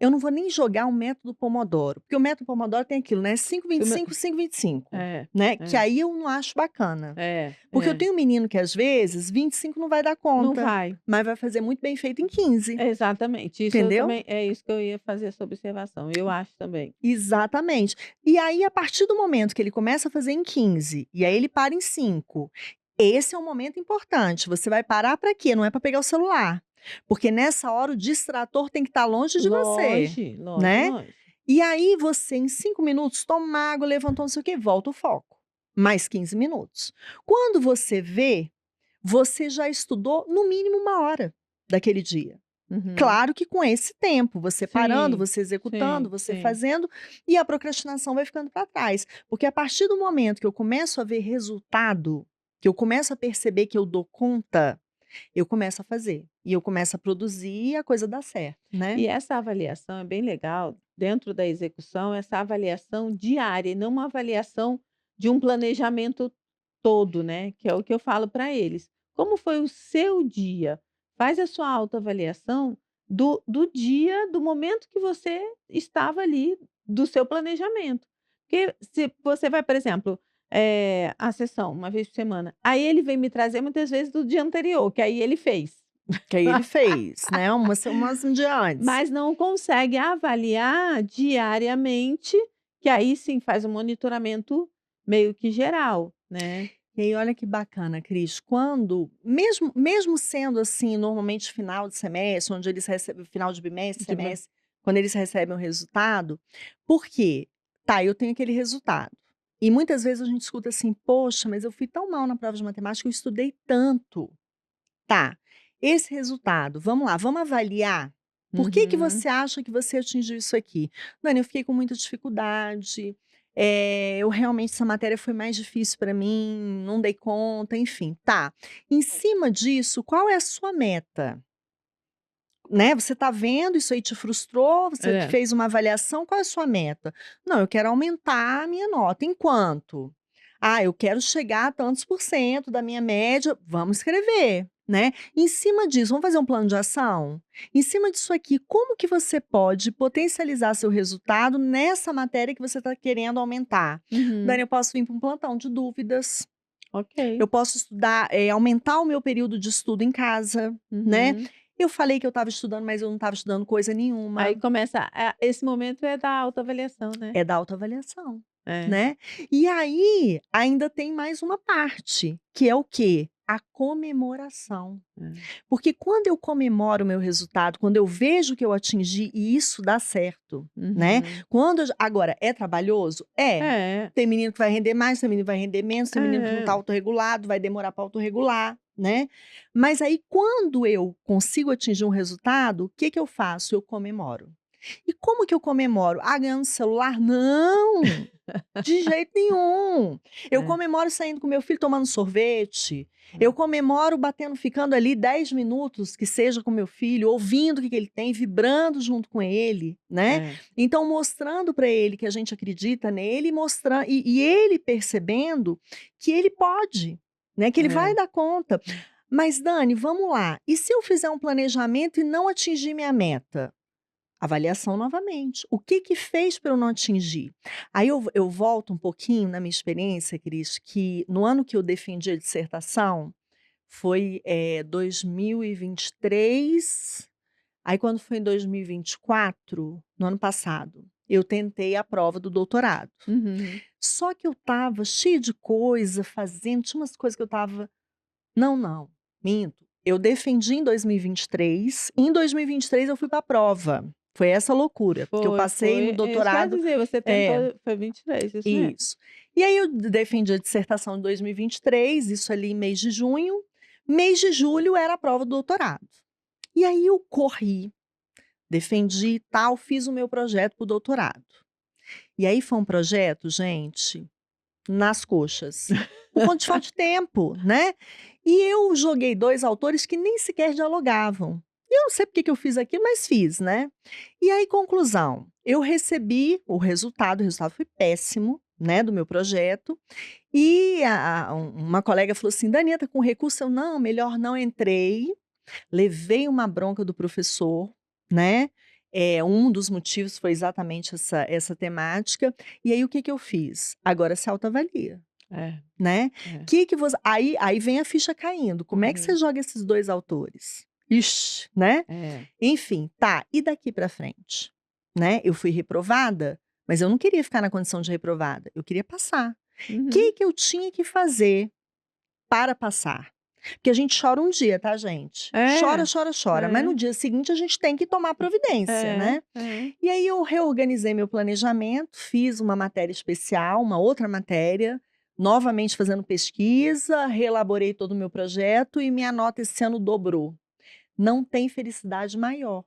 eu não vou nem jogar o método Pomodoro, porque o método Pomodoro tem aquilo, né, 5, Filme 25, 5, 25, é, né, que é, aí eu não acho bacana. Porque eu é. tenho um menino que às vezes 25 não vai dar Não conta, vai. mas vai fazer muito bem feito em 15, Exatamente, isso eu entendeu? também é isso que eu ia fazer essa observação, eu acho também. Exatamente. E aí, a partir do momento que ele começa a fazer em 15, e aí ele para em 5, esse é um momento importante. Você vai parar para quê? Não é para pegar o celular. Porque nessa hora o distrator tem que estar longe de você, Longe, longe, né? longe. E aí você, em 5 minutos, toma água, levantou, não sei o quê, volta o foco. Mais 15 minutos. Quando você vê, você já estudou no mínimo 1 hora daquele dia. Uhum. Claro que com esse tempo, você parando, Sim, você executando, sim, você sim. fazendo, e a procrastinação vai ficando para trás. Porque a partir do momento que eu começo a ver resultado, que eu começo a perceber que eu dou conta, eu começo a fazer. E eu começo a produzir e a coisa dá certo, né? E essa avaliação é bem legal, dentro da execução, essa avaliação diária e não uma avaliação de um planejamento todo, né, que é o que eu falo para eles. Como foi o seu dia? Faz a sua autoavaliação do dia, do momento que você estava ali, do seu planejamento. Porque se você vai, por exemplo, a sessão uma vez por semana, aí ele vem me trazer muitas vezes do dia anterior, que aí ele fez. Que aí ele fez, né? Umas um dia antes. Mas não consegue avaliar diariamente, que aí sim faz um monitoramento meio que geral, né. E aí, olha que bacana, Cris, quando mesmo sendo assim, normalmente final de semestre, onde eles recebem final de bimestre, De ba semestre, quando eles recebem o resultado, por quê? Tá, eu tenho aquele resultado. E muitas vezes a gente escuta assim: "Poxa, mas eu fui tão mal na prova de matemática, eu estudei tanto". Tá, esse resultado, vamos lá, vamos avaliar. Por que Uhum. você acha que você atingiu isso aqui? Dani, eu fiquei com muita dificuldade, eu realmente essa matéria foi mais difícil para mim, não dei conta, enfim, tá. Em cima disso, qual é a sua meta? Né, você está vendo, isso aí te frustrou, você É. fez uma avaliação, qual é a sua meta? "Não, eu quero aumentar a minha nota". "Em quanto?". "Ah, eu quero chegar a tantos por cento da minha média". Vamos escrever, né. Em cima disso, vamos fazer um plano de ação? Em cima disso aqui, como que você pode potencializar seu resultado nessa matéria que você está querendo aumentar? "Dani, Uhum. eu posso vir para um plantão de dúvidas, Ok. eu posso estudar, aumentar o meu período de estudo em casa", né. Uhum. Eu falei que eu estava estudando, mas eu não estava estudando coisa Aí nenhuma. começa esse momento é da autoavaliação, né. É da autoavaliação, É. né. E aí, ainda tem mais uma parte, que é o quê? A comemoração. É. Porque quando eu comemoro o meu resultado, quando eu vejo que eu atingi e isso dá certo, né. Uhum. Quando eu agora, é trabalhoso? É. É, Tem menino que vai render mais, tem menino que vai render menos, tem menino que não está é. autorregulado, vai demorar para autorregular, né. Mas aí, quando eu consigo atingir um resultado, o que que eu faço? Eu comemoro. E como que eu comemoro? Ah, ganhando celular? Não! De jeito nenhum. Eu É, comemoro saindo com meu filho tomando sorvete, eu é, comemoro batendo ficando ali 10 minutos, que seja com meu filho, ouvindo o que que ele tem, vibrando junto com ele, né. é, Então mostrando para ele que a gente acredita nele, e ele percebendo que ele pode, né, que ele vai é. dar conta. Mas Dani, vamos lá, e se eu fizer um planejamento e não atingir minha meta? Avaliação novamente. O que que fez para eu não atingir? Aí eu volto um pouquinho na minha experiência, Cris, que no ano que eu defendi a dissertação, foi, 2023, aí quando foi em 2024, no ano passado, eu tentei a prova do doutorado. Uhum. Só que eu estava cheia de coisa, fazendo, tinha umas coisas que eu estava não, não, minto. Eu defendi em 2023, em 2023 eu fui para a prova. Foi essa loucura, porque eu Foi, passei no foi. É isso que eu ia doutorado dizer, você tentou é, foi 23, isso mesmo. isso. E aí eu defendi a dissertação em 2023, isso ali em mês de junho, mês de julho era a prova do doutorado. E aí eu corri, defendi e tal, fiz o meu projeto para o doutorado. E aí foi um projeto, gente, nas coxas, por conta de falta de tempo, né. E eu joguei 2 autores que nem sequer dialogavam. E eu não sei por que que eu fiz aquilo, mas fiz, né. E aí conclusão, eu recebi o resultado foi péssimo, né, do meu projeto, e uma colega falou assim: "Dani, entra com recurso", eu: "Não, melhor não", entrei, levei uma bronca do professor, né, Um dos motivos foi exatamente essa temática. E aí o que que eu fiz? Agora se autoavalia, É, né. é. Que você aí vem a ficha caindo, como é que você Uhum. joga esses 2 autores? Ixi, né. É. Enfim, tá, e daqui pra frente, né, eu fui reprovada, mas eu não queria ficar na condição de reprovada, eu queria passar. Uhum. Que eu tinha que fazer para passar? Porque a gente chora um dia, tá, gente? Chora, É, chora, chora, mas no é, dia seguinte a gente tem que tomar providência, é, né. é. E aí eu reorganizei meu planejamento, fiz uma matéria especial, uma outra matéria, novamente fazendo pesquisa, reelaborei todo o meu projeto e minha nota esse ano dobrou. Não tem felicidade maior.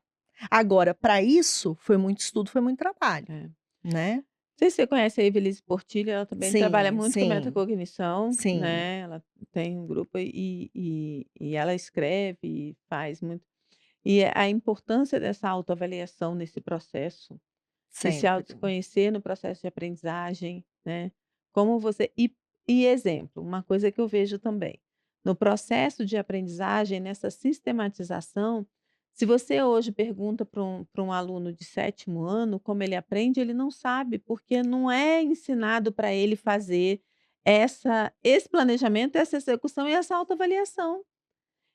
Agora, para isso, foi muito estudo, foi muito trabalho, É. né. Não sei se você conhece a Evelise Portilho, ela também trabalha Sim, muito com sim, metacognição, sim, né, ela tem um grupo e ela escreve e faz muito e a importância dessa autoavaliação nesse processo, de se sempre. autoconhecer no processo de aprendizagem, né, como você e exemplo, uma coisa que eu vejo também, no processo de aprendizagem, nessa sistematização, se você hoje pergunta para um aluno de sétimo ano como ele aprende, ele não sabe, porque não é ensinado para ele fazer esse planejamento, essa execução e essa autoavaliação.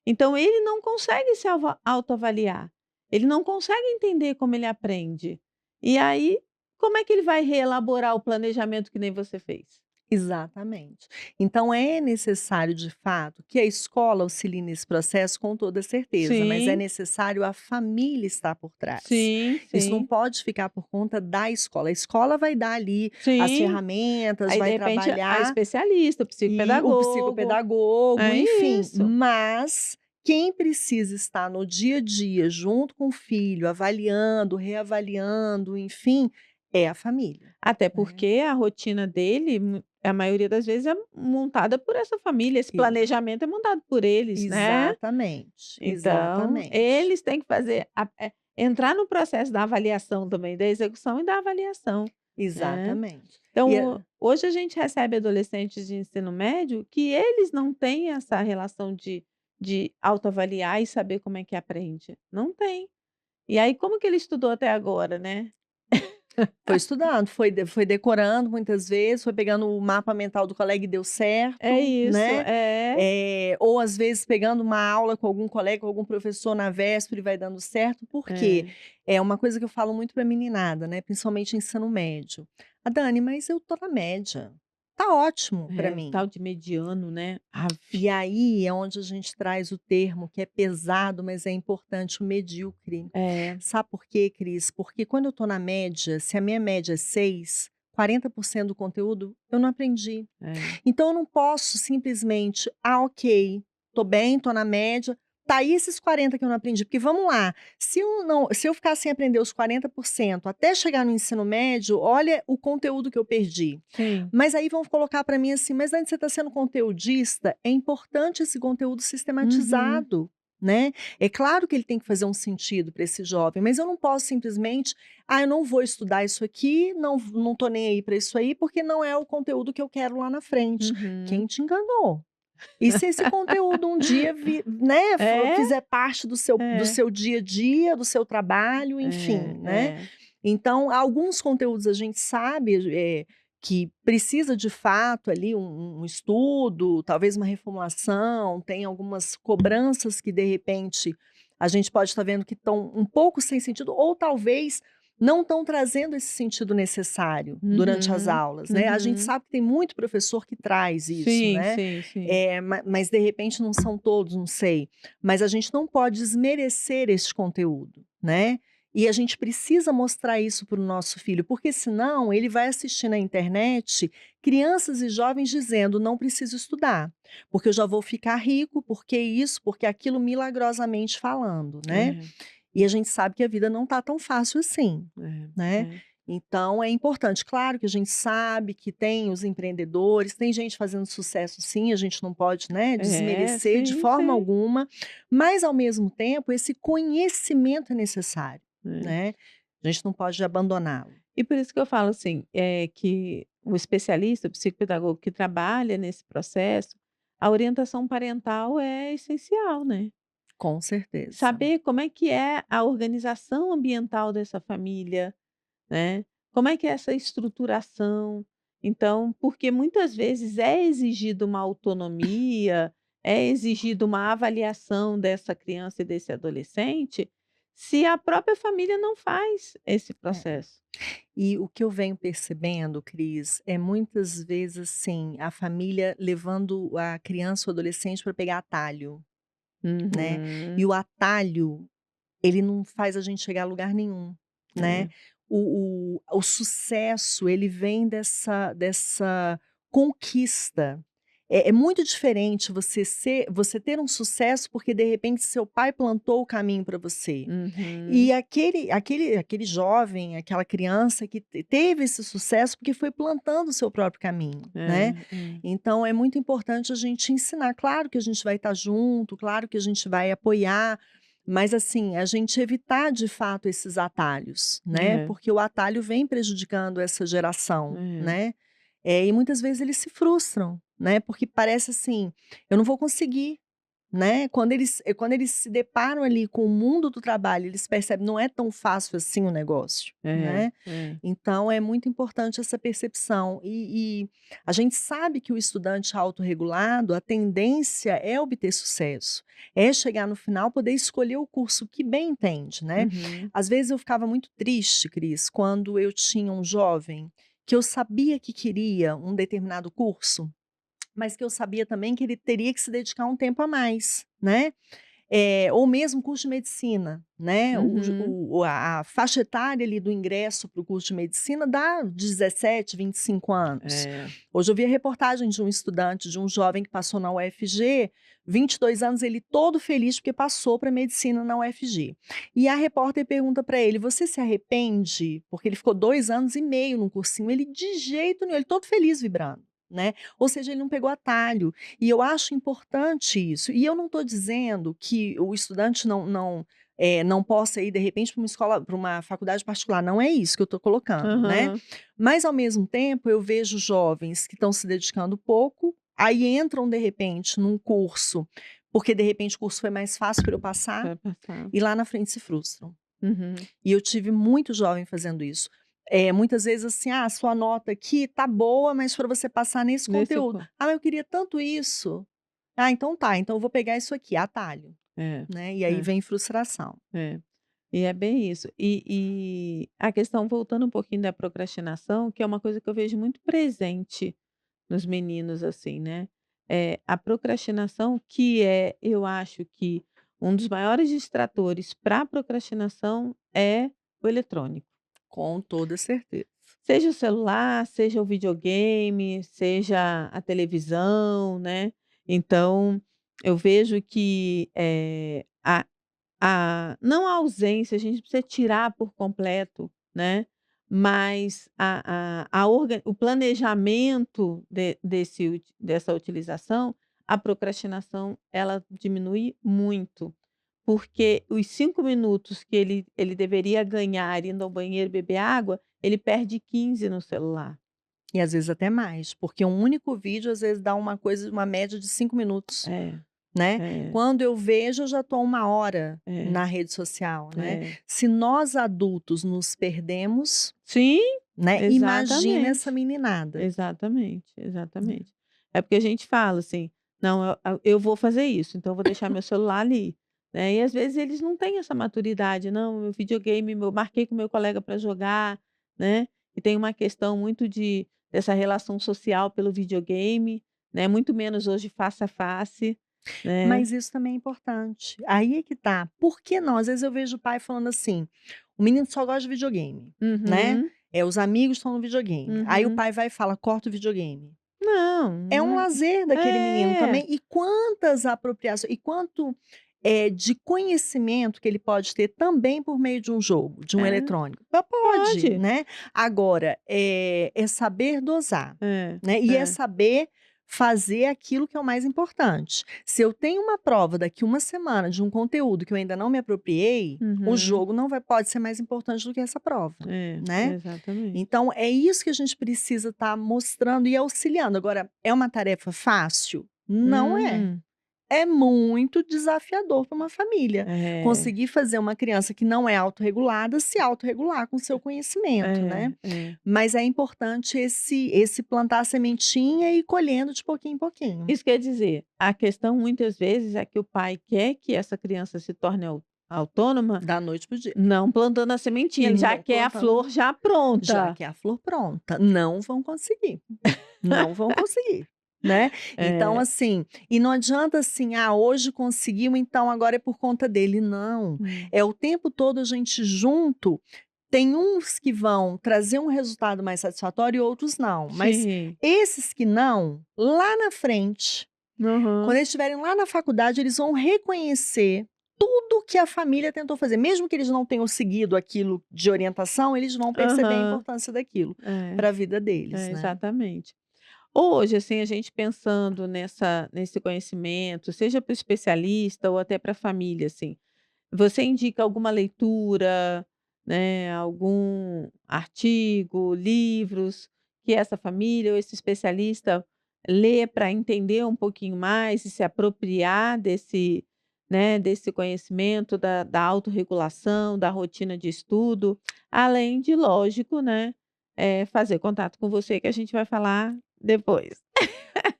Então ele não consegue se autoavaliar, ele não consegue entender como ele aprende. E aí, como é que ele vai reelaborar o planejamento que nem você fez? Exatamente. Então é necessário, de fato, que a escola auxilie nesse processo com toda certeza, mas é Sim, necessário a família estar por trás. sim, Isso não sim, pode ficar por conta da escola. A escola vai dar ali as sim. ferramentas, Aí de vai repente a trabalhar especialista, o e o psicopedagogo. psicopedagogo, É enfim, isso. mas quem precisa estar no dia a dia junto com o filho, avaliando, reavaliando, enfim, é a família, Até né. porque a rotina dele, a maioria das vezes é montada por essa família, esse E planejamento é montado por eles, né. exatamente, Então, exatamente, eles têm que fazer entrar no processo da avaliação também, da execução e da avaliação, né. exatamente. E Então, é hoje a gente recebe adolescentes de ensino médio que eles não têm essa relação de autoavaliar e saber como é que aprende, não tem. E aí como que ele estudou até agora, né? foi estudando, foi decorando muitas vezes, foi pegando o mapa mental do colega e deu É certo, isso, né. é. Ou às vezes pegando uma aula com algum colega, com algum professor na véspera e vai dando certo, porque É, é uma coisa que eu falo muito pra meninada, né, principalmente ensino médio. "Ah, Dani, mas eu tô na média, tá ótimo pra o mim". tal de mediano, né. Ave. E aí é onde a gente traz o termo que é pesado, mas é importante, o medíocre. É, Sabe por quê, Cris? Porque quando eu estou na média, se a minha média é 6, 40% do conteúdo eu não aprendi. é. Então eu não posso simplesmente, ok, tô bem, tô na média, tá aí esses 40 que eu não aprendi, porque vamos lá, se eu ficar sem aprender os 40% até chegar no ensino médio, olha o conteúdo que eu perdi. Sim. Mas aí vão colocar para mim assim: "Mas antes você está sendo conteudista, é importante esse conteúdo Uhum. sistematizado, né. É claro que ele tem que fazer um sentido para esse jovem, mas eu não posso simplesmente: 'Ah, eu não vou estudar isso aqui, não tô nem aí para isso aí, porque não é o conteúdo que eu quero lá na frente'". Uhum. Quem te enganou? E se esse conteúdo um dia né, É, fizer parte do é, seu dia a dia, do seu trabalho, enfim, é, né. é, Então, alguns conteúdos a gente sabe, que precisa de fato ali um estudo, talvez uma reformulação, tem algumas cobranças que de repente a gente pode estar vendo que estão um pouco sem sentido ou talvez não estão trazendo esse sentido necessário durante as uhum, aulas, né. A gente uhum. sabe que tem muito professor que traz isso, Sim, né, sim, sim. mas de repente não são todos, não sei. Mas a gente não pode desmerecer esse conteúdo, né. E a gente precisa mostrar isso para o nosso filho, porque senão ele vai assistir na internet crianças e jovens dizendo: "Não preciso estudar, porque eu já vou ficar rico, porque isso, porque aquilo", milagrosamente falando, né. É, E a gente sabe que a vida não está tão fácil assim, é, né. é. Então é importante. Claro que a gente sabe que tem os empreendedores, tem gente fazendo sucesso sim, a gente não pode, né, É, desmerecer de sim, forma sim. alguma, mas ao mesmo tempo esse conhecimento é necessário, É. né. A gente não pode abandoná-lo. E por isso que eu falo assim, que o especialista, o psicopedagogo que trabalha nesse processo, a orientação parental é essencial, né. Com certeza. Saber como é que é a organização ambiental dessa família, né, como é que é essa estruturação. Então, porque muitas vezes é exigido uma autonomia, é exigido uma avaliação dessa criança e desse adolescente, se a própria família não faz esse É. processo. E o que eu venho percebendo, Cris, é muitas vezes, assim, a família levando a criança ou adolescente para pegar atalho, né. E Uhum. o atalho, ele não faz a gente chegar a lugar nenhum, né. É, O sucesso, ele vem dessa conquista. É muito diferente você ter um sucesso, porque de repente seu pai plantou o caminho para você. E uhum. aquele jovem, aquela criança que teve esse sucesso, porque foi plantando o seu próprio caminho, né. É, é. Então é muito importante a gente ensinar. Claro que a gente vai estar junto, claro que a gente vai apoiar, mas assim, a gente evitar de fato esses atalhos, né, É, porque o atalho vem prejudicando essa geração, é. né. E muitas vezes eles se frustram, né, porque parece assim: "Eu não vou conseguir", né, quando eles se deparam ali com o mundo do trabalho, eles percebem, não é tão fácil assim o negócio, É, né. é. Então é muito importante essa percepção. E a gente sabe que o estudante autorregulado, a tendência é obter sucesso, é chegar no final, poder escolher o curso que bem entende, né. Uhum. Às vezes eu ficava muito triste, Cris, quando eu tinha um jovem que eu sabia que queria um determinado curso, mas que eu sabia também que ele teria que se dedicar um tempo a mais, né. Ou mesmo curso de medicina, né, Uhum. a faixa etária ali do ingresso para o curso de medicina dá 17, 25 anos. É. Hoje eu vi a reportagem de um estudante, de um jovem que passou na UFG, 22 anos, ele todo feliz porque passou para medicina na UFG. E a repórter pergunta para ele: "Você se arrepende?", porque ele ficou 2 anos e meio num cursinho, ele de jeito nenhum, ele todo feliz vibrando, né, ou seja, ele não pegou atalho. E eu acho importante isso. E eu não estou dizendo que o estudante não possa ir, de repente, para uma escola, para uma faculdade particular, não é isso que eu estou colocando, né. Aham. Mas, ao mesmo tempo, eu vejo jovens que estão se dedicando pouco, aí entram, de repente, num curso, porque, de repente, o curso foi mais fácil para eu passar, Vai passar. e lá na frente se frustram. Uhum. E eu tive muito jovem fazendo isso. Muitas vezes assim: "Ah, sua nota aqui tá boa, mas para você passar nesse Nesse conteúdo". po "Ah, eu queria tanto isso". "Ah, então tá, então eu vou pegar isso aqui", atalho, É, né, e aí é, vem frustração. é. E é bem isso. E a questão, voltando um pouquinho da procrastinação, que é uma coisa que eu vejo muito presente nos meninos, assim, né, a procrastinação, que é, eu acho que um dos maiores distratores para a procrastinação é o eletrônico. Com toda certeza. Seja o celular, seja o videogame, seja a televisão, né. Então, eu vejo que, a não a ausência, a gente precisa tirar por completo, né, mas o planejamento dessa utilização, a procrastinação, ela diminui muito, porque os 5 minutos que ele deveria ganhar indo ao banheiro beber água, ele perde 15 no celular. E às vezes até mais, porque um único vídeo às vezes dá uma média de 5 minutos, É, né. é, Quando eu vejo, eu já estou 1 hora é, na rede social, né. é. Se nós adultos nos perdemos, Sim, né, imagina essa exatamente. meninada. Exatamente, Né. exatamente. É porque a gente fala assim: "Não, eu vou fazer isso, então eu vou deixar meu celular ali", né, e às vezes eles não têm essa maturidade: "Não, meu videogame, eu marquei com meu colega para jogar", né, e tem uma questão muito dessa relação social pelo videogame, né, muito menos hoje face a face, né. Mas isso também é importante. Aí é que tá. Por que não? Às vezes eu vejo o pai falando assim: "O menino só gosta de videogame", né. Uhum, Os amigos estão no videogame. Aí o uhum. pai vai e fala: "Corta o videogame". Não, É um não lazer daquele menino é, também. E quantas apropriações e quanto, de conhecimento que ele pode ter também por meio de um jogo, de um é, eletrônico. Pode, pode. né. Agora, é saber dosar, É, né, e é é. saber fazer aquilo que é o mais importante. Se eu tenho uma prova daqui uma semana de um conteúdo que eu ainda não me apropriei, o Uhum. jogo não pode ser mais importante do que essa prova, É, né. exatamente. Então é isso que a gente precisa estar mostrando e auxiliando. Agora, é uma tarefa fácil? Não é. Uhum. é muito desafiador para uma família. É, Conseguir fazer uma criança que não é autorregulada se autorregular com seu conhecimento, né. é. Mas é importante esse plantar a sementinha e ir colhendo de pouquinho em pouquinho. Isso quer dizer, a questão muitas vezes é que o pai quer que essa criança se torne autônoma, Da noite para o dia. não plantando a sementinha, E ele já não quer a flor plantando já já pronta. que é a flor pronta. Não vão conseguir, não vão conseguir, né. Então É. assim, e não adianta assim: "Ah, hoje conseguiu, então agora é por conta dele". Não, Hum. é o tempo todo a gente junto. Tem uns que vão trazer um resultado mais satisfatório e outros não, mas Sim. esses que não, lá na frente, quando Aham. eles estiverem lá na faculdade, eles vão reconhecer tudo que a família tentou fazer. Mesmo que eles não tenham seguido aquilo de orientação, eles vão perceber a Aham. importância daquilo É, para a vida deles, né. exatamente. Hoje, assim, a gente pensando nesse conhecimento, seja para o especialista ou até para a família, assim, você indica alguma leitura, né, algum artigo, livros que essa família ou esse especialista lê para entender um pouquinho mais e se apropriar desse, né, desse conhecimento da autorregulação, da rotina de estudo, além de, lógico, né, fazer contato com você que a gente vai falar depois.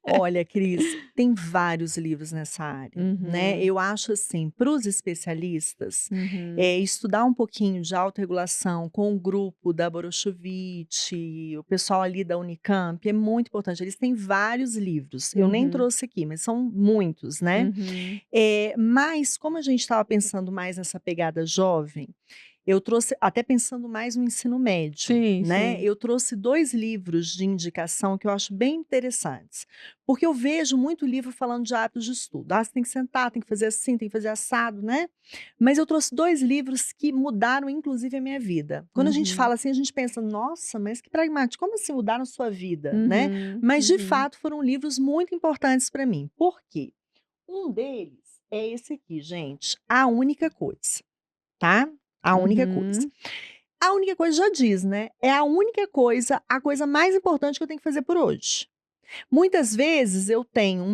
Olha, Cris, tem vários livros nessa área, né. Uhum, Eu acho assim, para os especialistas, uhum, estudar um pouquinho de autorregulação com o grupo da Borochovitch, o pessoal ali da Unicamp, é muito importante. Eles têm vários livros, eu nem uhum, trouxe aqui, mas são muitos, né. uhum. Mas como a gente estava pensando mais nessa pegada jovem, eu trouxe até pensando mais no ensino médio, Sim, né, sim. eu trouxe 2 livros de indicação que eu acho bem interessantes, porque eu vejo muito livro falando de hábitos de estudo. "Ah, você tem que sentar, tem que fazer assim, tem que fazer assado", né. Mas eu trouxe 2 livros que mudaram inclusive a minha vida. Quando a gente Uhum, fala assim, a gente pensa: "Nossa, mas que pragmático, como assim mudaram sua vida?", né. uhum, Mas de uhum. fato foram livros muito importantes para mim. Por quê? Um deles é esse aqui, gente, A Única Coisa, tá? A Única Coisa. Uhum. A única coisa já diz, né? É a única coisa, a coisa mais importante que eu tenho que fazer por hoje. Muitas vezes eu tenho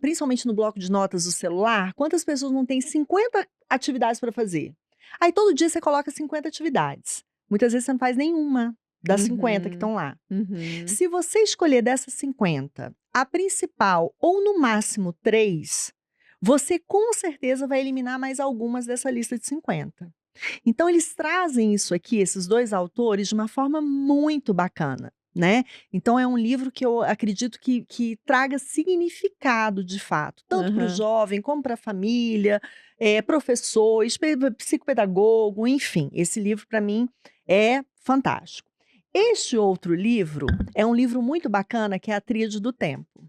principalmente no bloco de notas do celular, quantas pessoas não têm 50 atividades para fazer? Aí todo dia você coloca 50 atividades. Muitas vezes você não faz nenhuma das 50 que Uhum. estão lá. Uhum. Se você escolher dessas 50, a principal ou no máximo 3, você com certeza vai eliminar mais algumas dessa lista de 50. Então eles trazem isso aqui, esses 2 autores, de uma forma muito bacana, né. Então é um livro que eu acredito que traga significado de fato, tanto para o Aham. jovem como para a família, professor, psicopedagogo, enfim, esse livro para mim é fantástico. Este outro livro é um livro muito bacana que é A Tríade do Tempo,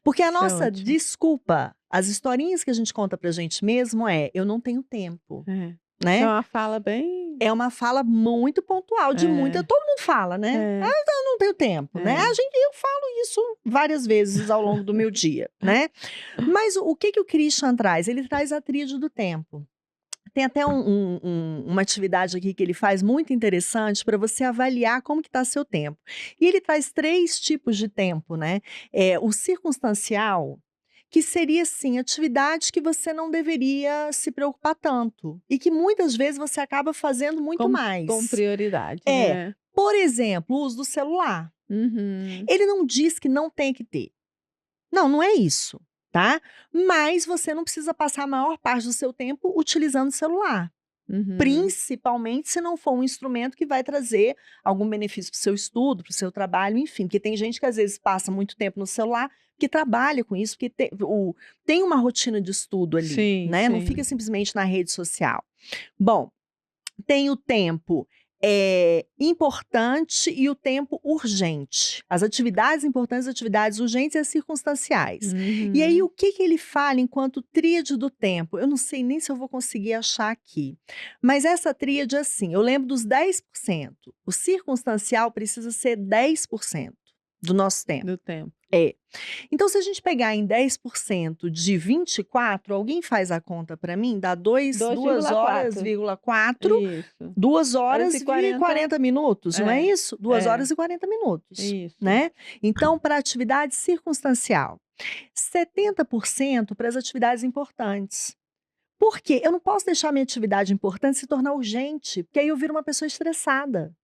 porque a Isso é nossa ótimo. desculpa, as historinhas que a gente conta pra gente mesmo é: "Eu não tenho tempo", É. Isso é né. uma fala bem É uma fala muito pontual de muita é, todo mundo fala, né: "Ah, é, eu não tenho tempo", né. é. Eu falo isso várias vezes ao longo do meu dia, né. Mas o que que o Christian traz? Ele traz a tríade do tempo. Tem até uma atividade aqui que ele faz muito interessante para você avaliar como que está seu tempo. E ele traz 3 tipos de tempo, né. O circunstancial, que seria, assim, atividade que você não deveria se preocupar tanto, e que muitas vezes você acaba fazendo muito Com mais. prioridade, É, né. por exemplo, o uso do celular. Uhum. Ele não diz que não tem que ter. Não, não é isso, tá. Mas você não precisa passar a maior parte do seu tempo utilizando o celular. Uhum. Principalmente se não for um instrumento que vai trazer algum benefício para o seu estudo, para o seu trabalho, enfim, porque tem gente que às vezes passa muito tempo no celular, que trabalha com isso, que tem uma rotina de estudo ali, Sim, né, não fica sim. simplesmente na rede social. Bom, tem o tempo, importante e o tempo urgente. As atividades importantes, as atividades urgentes e as circunstanciais. E aí Uhum. o que que ele fala enquanto tríade do tempo? Eu não sei nem se eu vou conseguir achar aqui, mas essa tríade é assim, eu lembro dos 10%, o circunstancial precisa ser 10% do nosso tempo. Do tempo. É. Então, se a gente pegar em 10% de 24, alguém faz a conta para mim? Dá 2 horas, 2,4. 4, Isso. 2 Horas horas e e 40. 40 minutos, não é É, isso? 2 é. horas e 40 minutos, Isso. né. Então, para atividade circunstancial, 70% para as atividades importantes. Por quê? Eu não posso deixar minha atividade importante se tornar urgente, porque aí eu viro uma pessoa estressada.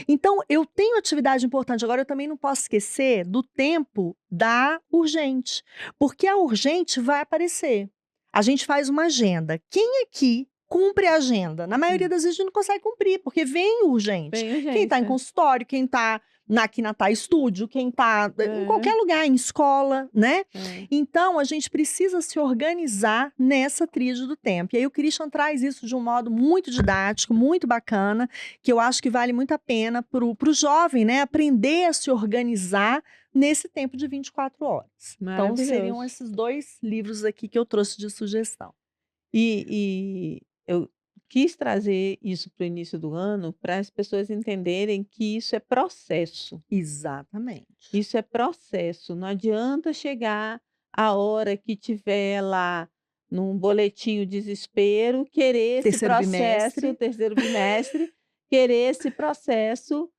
Então, eu tenho atividade importante, agora eu também não posso esquecer do tempo da urgente, porque a urgente vai aparecer. A gente faz uma agenda. Quem aqui cumpre a agenda? Na maioria Hum. das vezes a gente não consegue cumprir, porque vem urgente. Bem Quem está em urgência. consultório, quem está aqui na Tá Estúdio, quem está em qualquer É, lugar, em escola, né? é. Então, a gente precisa se organizar nessa tríade do tempo. E aí o Christian traz isso de um modo muito didático, muito bacana, que eu acho que vale muito a pena para o jovem, né, aprender a se organizar nesse tempo de 24 horas. Então, seriam Maravilhoso. esses 2 livros aqui que eu trouxe de sugestão. E eu quis trazer isso para o início do ano, para as pessoas entenderem que isso é processo. Exatamente. Isso é processo, não adianta chegar a hora que tiver lá num boletim desespero, querer esse Terceiro processo, bimestre. terceiro bimestre, querer esse processo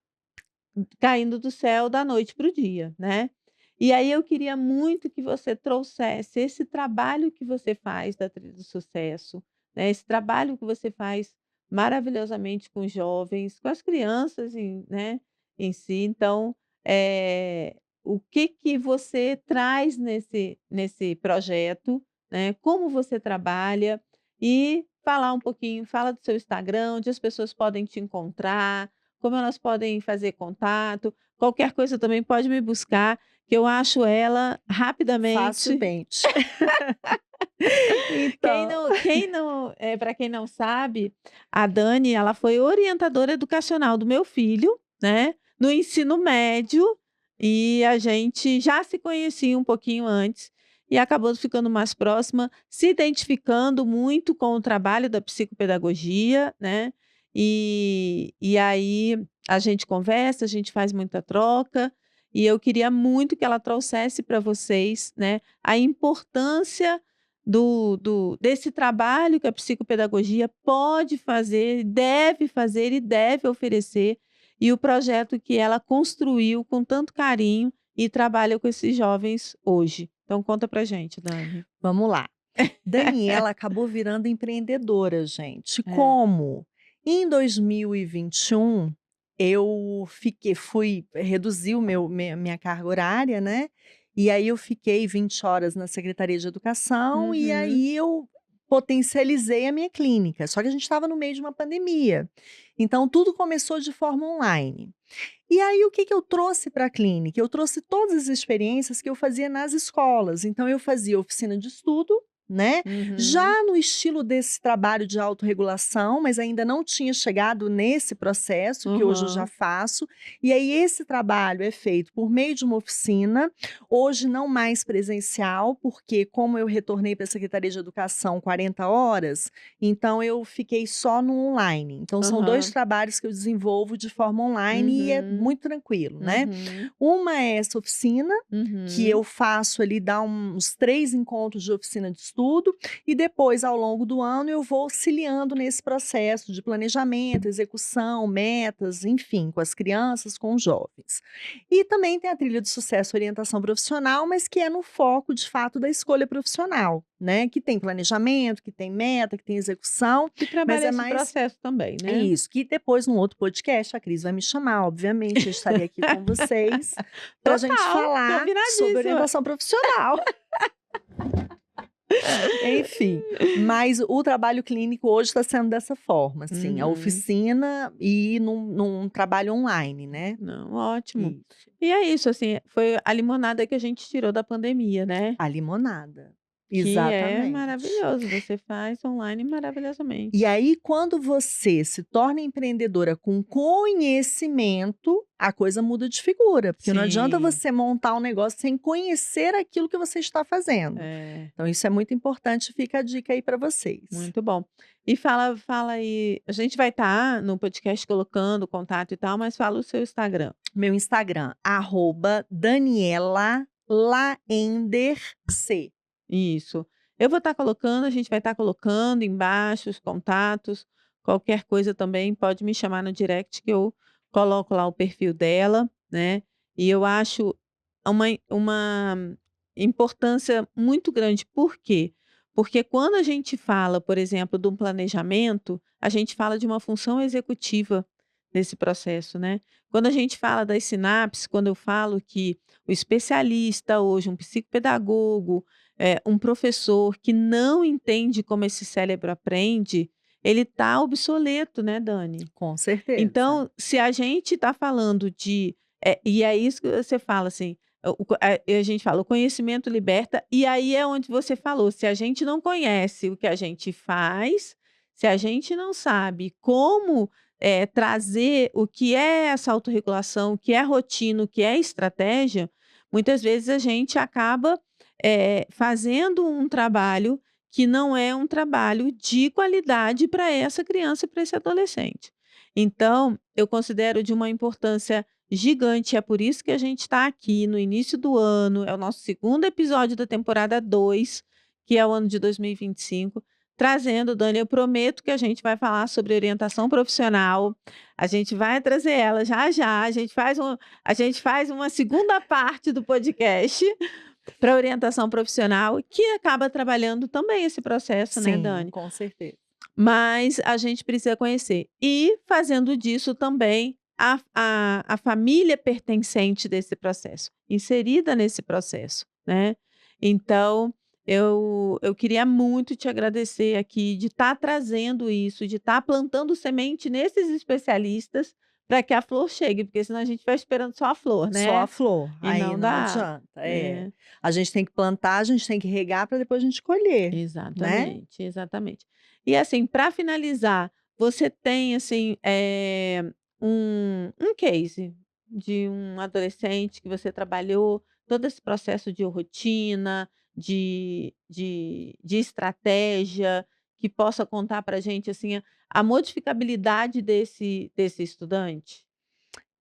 caindo do céu da noite para o dia, né. E aí eu queria muito que você trouxesse esse trabalho que você faz da Trilha do Sucesso, né, esse trabalho que você faz maravilhosamente com os jovens, com as crianças né, em si. Então, o que que você traz nesse projeto, né, como você trabalha e falar um pouquinho, fala do seu Instagram, onde as pessoas podem te encontrar, como elas podem fazer contato. Qualquer coisa também pode me buscar, que eu acho ela rapidamente. Facilmente. Então Para quem não sabe, a Dani, ela foi orientadora educacional do meu filho, né, no ensino médio, e a gente já se conhecia um pouquinho antes, e acabou ficando mais próxima, se identificando muito com o trabalho da psicopedagogia, né, e aí a gente conversa, a gente faz muita troca, e eu queria muito que ela trouxesse para vocês, né, a importância desse trabalho que a psicopedagogia pode fazer e deve oferecer, e o projeto que ela construiu com tanto carinho e trabalha com esses jovens hoje. Então conta pra gente, Dani. vamos lá. Daniela acabou virando empreendedora, gente. É. Como? Em 2021, eu fui reduzir minha carga horária, né? E aí eu fiquei 20 horas na Secretaria de Educação e Uhum. aí eu potencializei a minha clínica. Só que a gente estava no meio de uma pandemia. Então tudo começou de forma online. E aí o que que eu trouxe para a clínica? Eu trouxe todas as experiências que eu fazia nas escolas. Então eu fazia oficina de estudo, né, Uhum. já no estilo desse trabalho de autorregulação, mas ainda não tinha chegado nesse processo que hoje eu já Aham. faço. E aí esse trabalho é feito por meio de uma oficina, hoje não mais presencial, porque como eu retornei para a Secretaria de Educação 40 horas, então eu fiquei só no online. Então são 2 Aham. trabalhos que eu desenvolvo de forma online e é Uhum. muito tranquilo, né. Uhum. Uma é essa oficina, que Uhum. eu faço ali, dá uns 3 encontros de oficina de estudo, e depois ao longo do ano eu vou auxiliando nesse processo de planejamento, execução, metas, enfim, com as crianças, com os jovens. E também tem a trilha de sucesso orientação profissional, mas que é no foco de fato da escolha profissional, né, que tem planejamento, que tem meta, que tem execução, Que mas trabalha é esse mais processo também, é né? isso, que depois num outro podcast a Cris vai me chamar, obviamente, eu estarei aqui com vocês, para a gente Total, falar sobre combinadíssima. orientação profissional. Enfim, mas o trabalho clínico hoje está sendo dessa forma, assim, a Uhum. oficina e num trabalho online, né. Não, ótimo. Isso. E é isso, assim, foi a limonada que a gente tirou da pandemia, né, A limonada. que é Exatamente. maravilhoso, você faz online E maravilhosamente. aí, quando você se torna empreendedora com conhecimento, a coisa muda de figura, porque não adianta Sim, você montar um negócio sem conhecer aquilo que você está fazendo. é, Então, isso é muito importante, fica a dica aí para vocês. muito bom. E fala aí, a gente vai estar no podcast colocando o contato e tal, mas fala o seu Instagram. Meu Instagram, @Daniela Laender C. Isso. Eu vou estar colocando, a gente vai estar colocando embaixo os contatos, qualquer coisa também pode me chamar no direct que eu coloco lá o perfil dela, né, e eu acho uma importância muito grande. Por quê? Porque quando a gente fala, por exemplo, de um planejamento, a gente fala de uma função executiva nesse processo, né. Quando a gente fala das sinapses, quando eu falo que o especialista hoje, um psicopedagogo, um professor que não entende como esse cérebro aprende, ele está obsoleto, né, Dani. Com certeza. Então, se a gente está falando e é isso que você fala, assim, a gente fala: "O conhecimento liberta", e aí é onde você falou, se a gente não conhece o que a gente faz, se a gente não sabe como, trazer o que é essa autorregulação, o que é rotina, o que é estratégia, muitas vezes a gente acaba, fazendo um trabalho que não é um trabalho de qualidade para essa criança e para esse adolescente. Então, eu considero de uma importância gigante, é por isso que a gente está aqui no início do ano, é o nosso segundo episódio da temporada 2, que é o ano de 2025, trazendo, Dani, eu prometo que a gente vai falar sobre orientação profissional, a gente vai trazer ela já já, a gente faz uma segunda parte do podcast para orientação profissional, que acaba trabalhando também esse processo, né, Sim, Dani? com certeza. Mas a gente precisa conhecer. E fazendo disso também a família pertencente desse processo, inserida nesse processo, né. Então, eu queria muito te agradecer aqui de estar trazendo isso, de estar plantando semente nesses especialistas, para que a flor chegue, porque senão a gente vai esperando só a flor, Só a né, flor, e aí não não dá. adianta. É. É. A gente tem que plantar, a gente tem que regar para depois a gente colher, né. Exatamente, exatamente. E assim, para finalizar, você tem assim, um case de um adolescente que você trabalhou, todo esse processo de rotina, de estratégia, que possa contar para gente, assim, a modificabilidade desse estudante?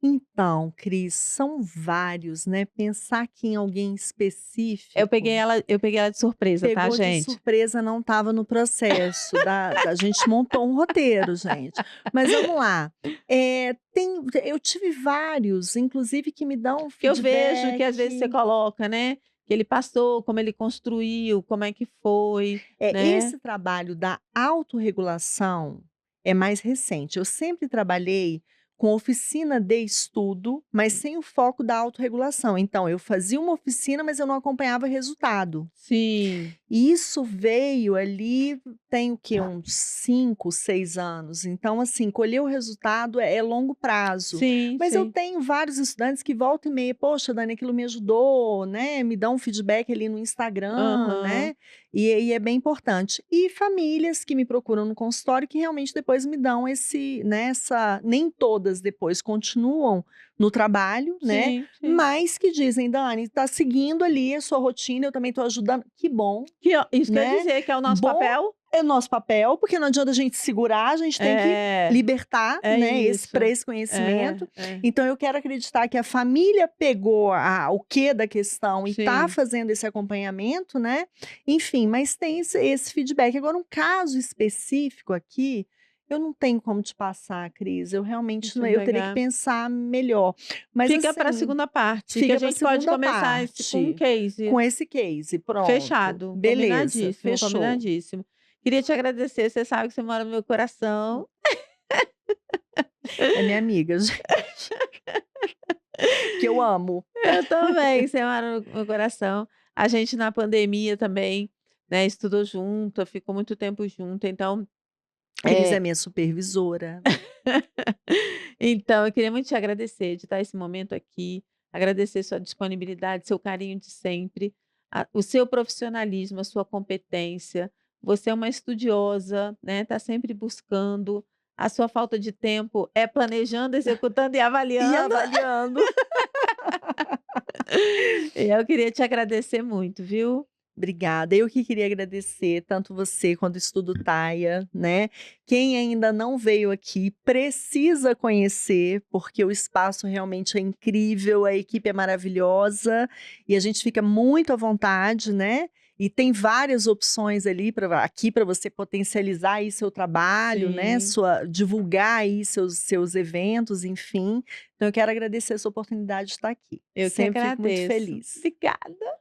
Então, Cris, são vários, né, pensar aqui em alguém específico, Eu peguei ela de surpresa, tá, pegou de gente? surpresa, não estava no processo da gente montou um roteiro, gente. Mas vamos lá, eu tive vários, inclusive que me dão Que eu vejo que às vezes você feedback. coloca, né, que ele passou, como ele construiu, como é que foi, né. Esse trabalho da autorregulação é mais recente. Eu sempre trabalhei com oficina de estudo, mas sem o foco da autorregulação. Então, eu fazia uma oficina, mas eu não acompanhava resultado. Sim, E isso veio ali, tem o quê? Uns 5, 6 anos. Então, assim, colher o resultado é longo prazo. sim, Mas eu sim. tenho vários estudantes que volta e meia, poxa, Dani, aquilo me ajudou, né? Me dão um feedback ali no Instagram, Aham. né? E é bem importante. E famílias que me procuram no consultório que realmente depois me dão esse, nessa, nem todas depois continuam no trabalho, né? Sim, sim. Mas que dizem: "Dani, tá seguindo ali a sua rotina, eu também tô ajudando". Que bom, Que ó, isso que eu ia né. dizer, que é o nosso Bom papel. é nosso papel, porque não adianta a gente segurar, a gente tem que É, libertar, é né, esse isso. para esse É, conhecimento. é. Então eu quero acreditar que a família pegou o quê da questão e tá Sim. fazendo esse acompanhamento, né. Enfim, mas tem esse feedback. Agora um caso específico aqui, eu não tenho como te passar, Cris, eu realmente Deixa não, eu eu teria que pegar. pensar melhor. Mas Fica para a assim, segunda parte, que a fica para a gente pode segunda começar esse com um parte, case. com esse case, pronto. Fechado, Beleza, combinadíssimo, fechou. combinadíssimo. Queria te agradecer, você sabe que você mora no meu coração. É minha amiga, gente, que eu amo. Eu também, você mora no meu coração. A gente na pandemia também, né, estudou junto, ficou muito tempo junto, então, Cris é eh, minha supervisora. então eu queria muito te agradecer de estar esse momento aqui, agradecer sua disponibilidade, seu carinho de sempre, o seu profissionalismo, a sua competência. Você é uma estudiosa, né, está sempre buscando. A sua falta de tempo é planejando, executando e E avaliando. avaliando. E eu queria te agradecer muito, viu? Obrigada. Eu que queria agradecer tanto você quanto o Estudo Taia, né. Quem ainda não veio aqui precisa conhecer, porque o espaço realmente é incrível, a equipe é maravilhosa e a gente fica muito à vontade, né. E tem várias opções ali para aqui para você potencializar aí seu trabalho, né, Sim, sua divulgar aí seus eventos, enfim. Então eu quero agradecer essa oportunidade de estar aqui. eu que Sempre fico muito agradeço. feliz. Obrigada.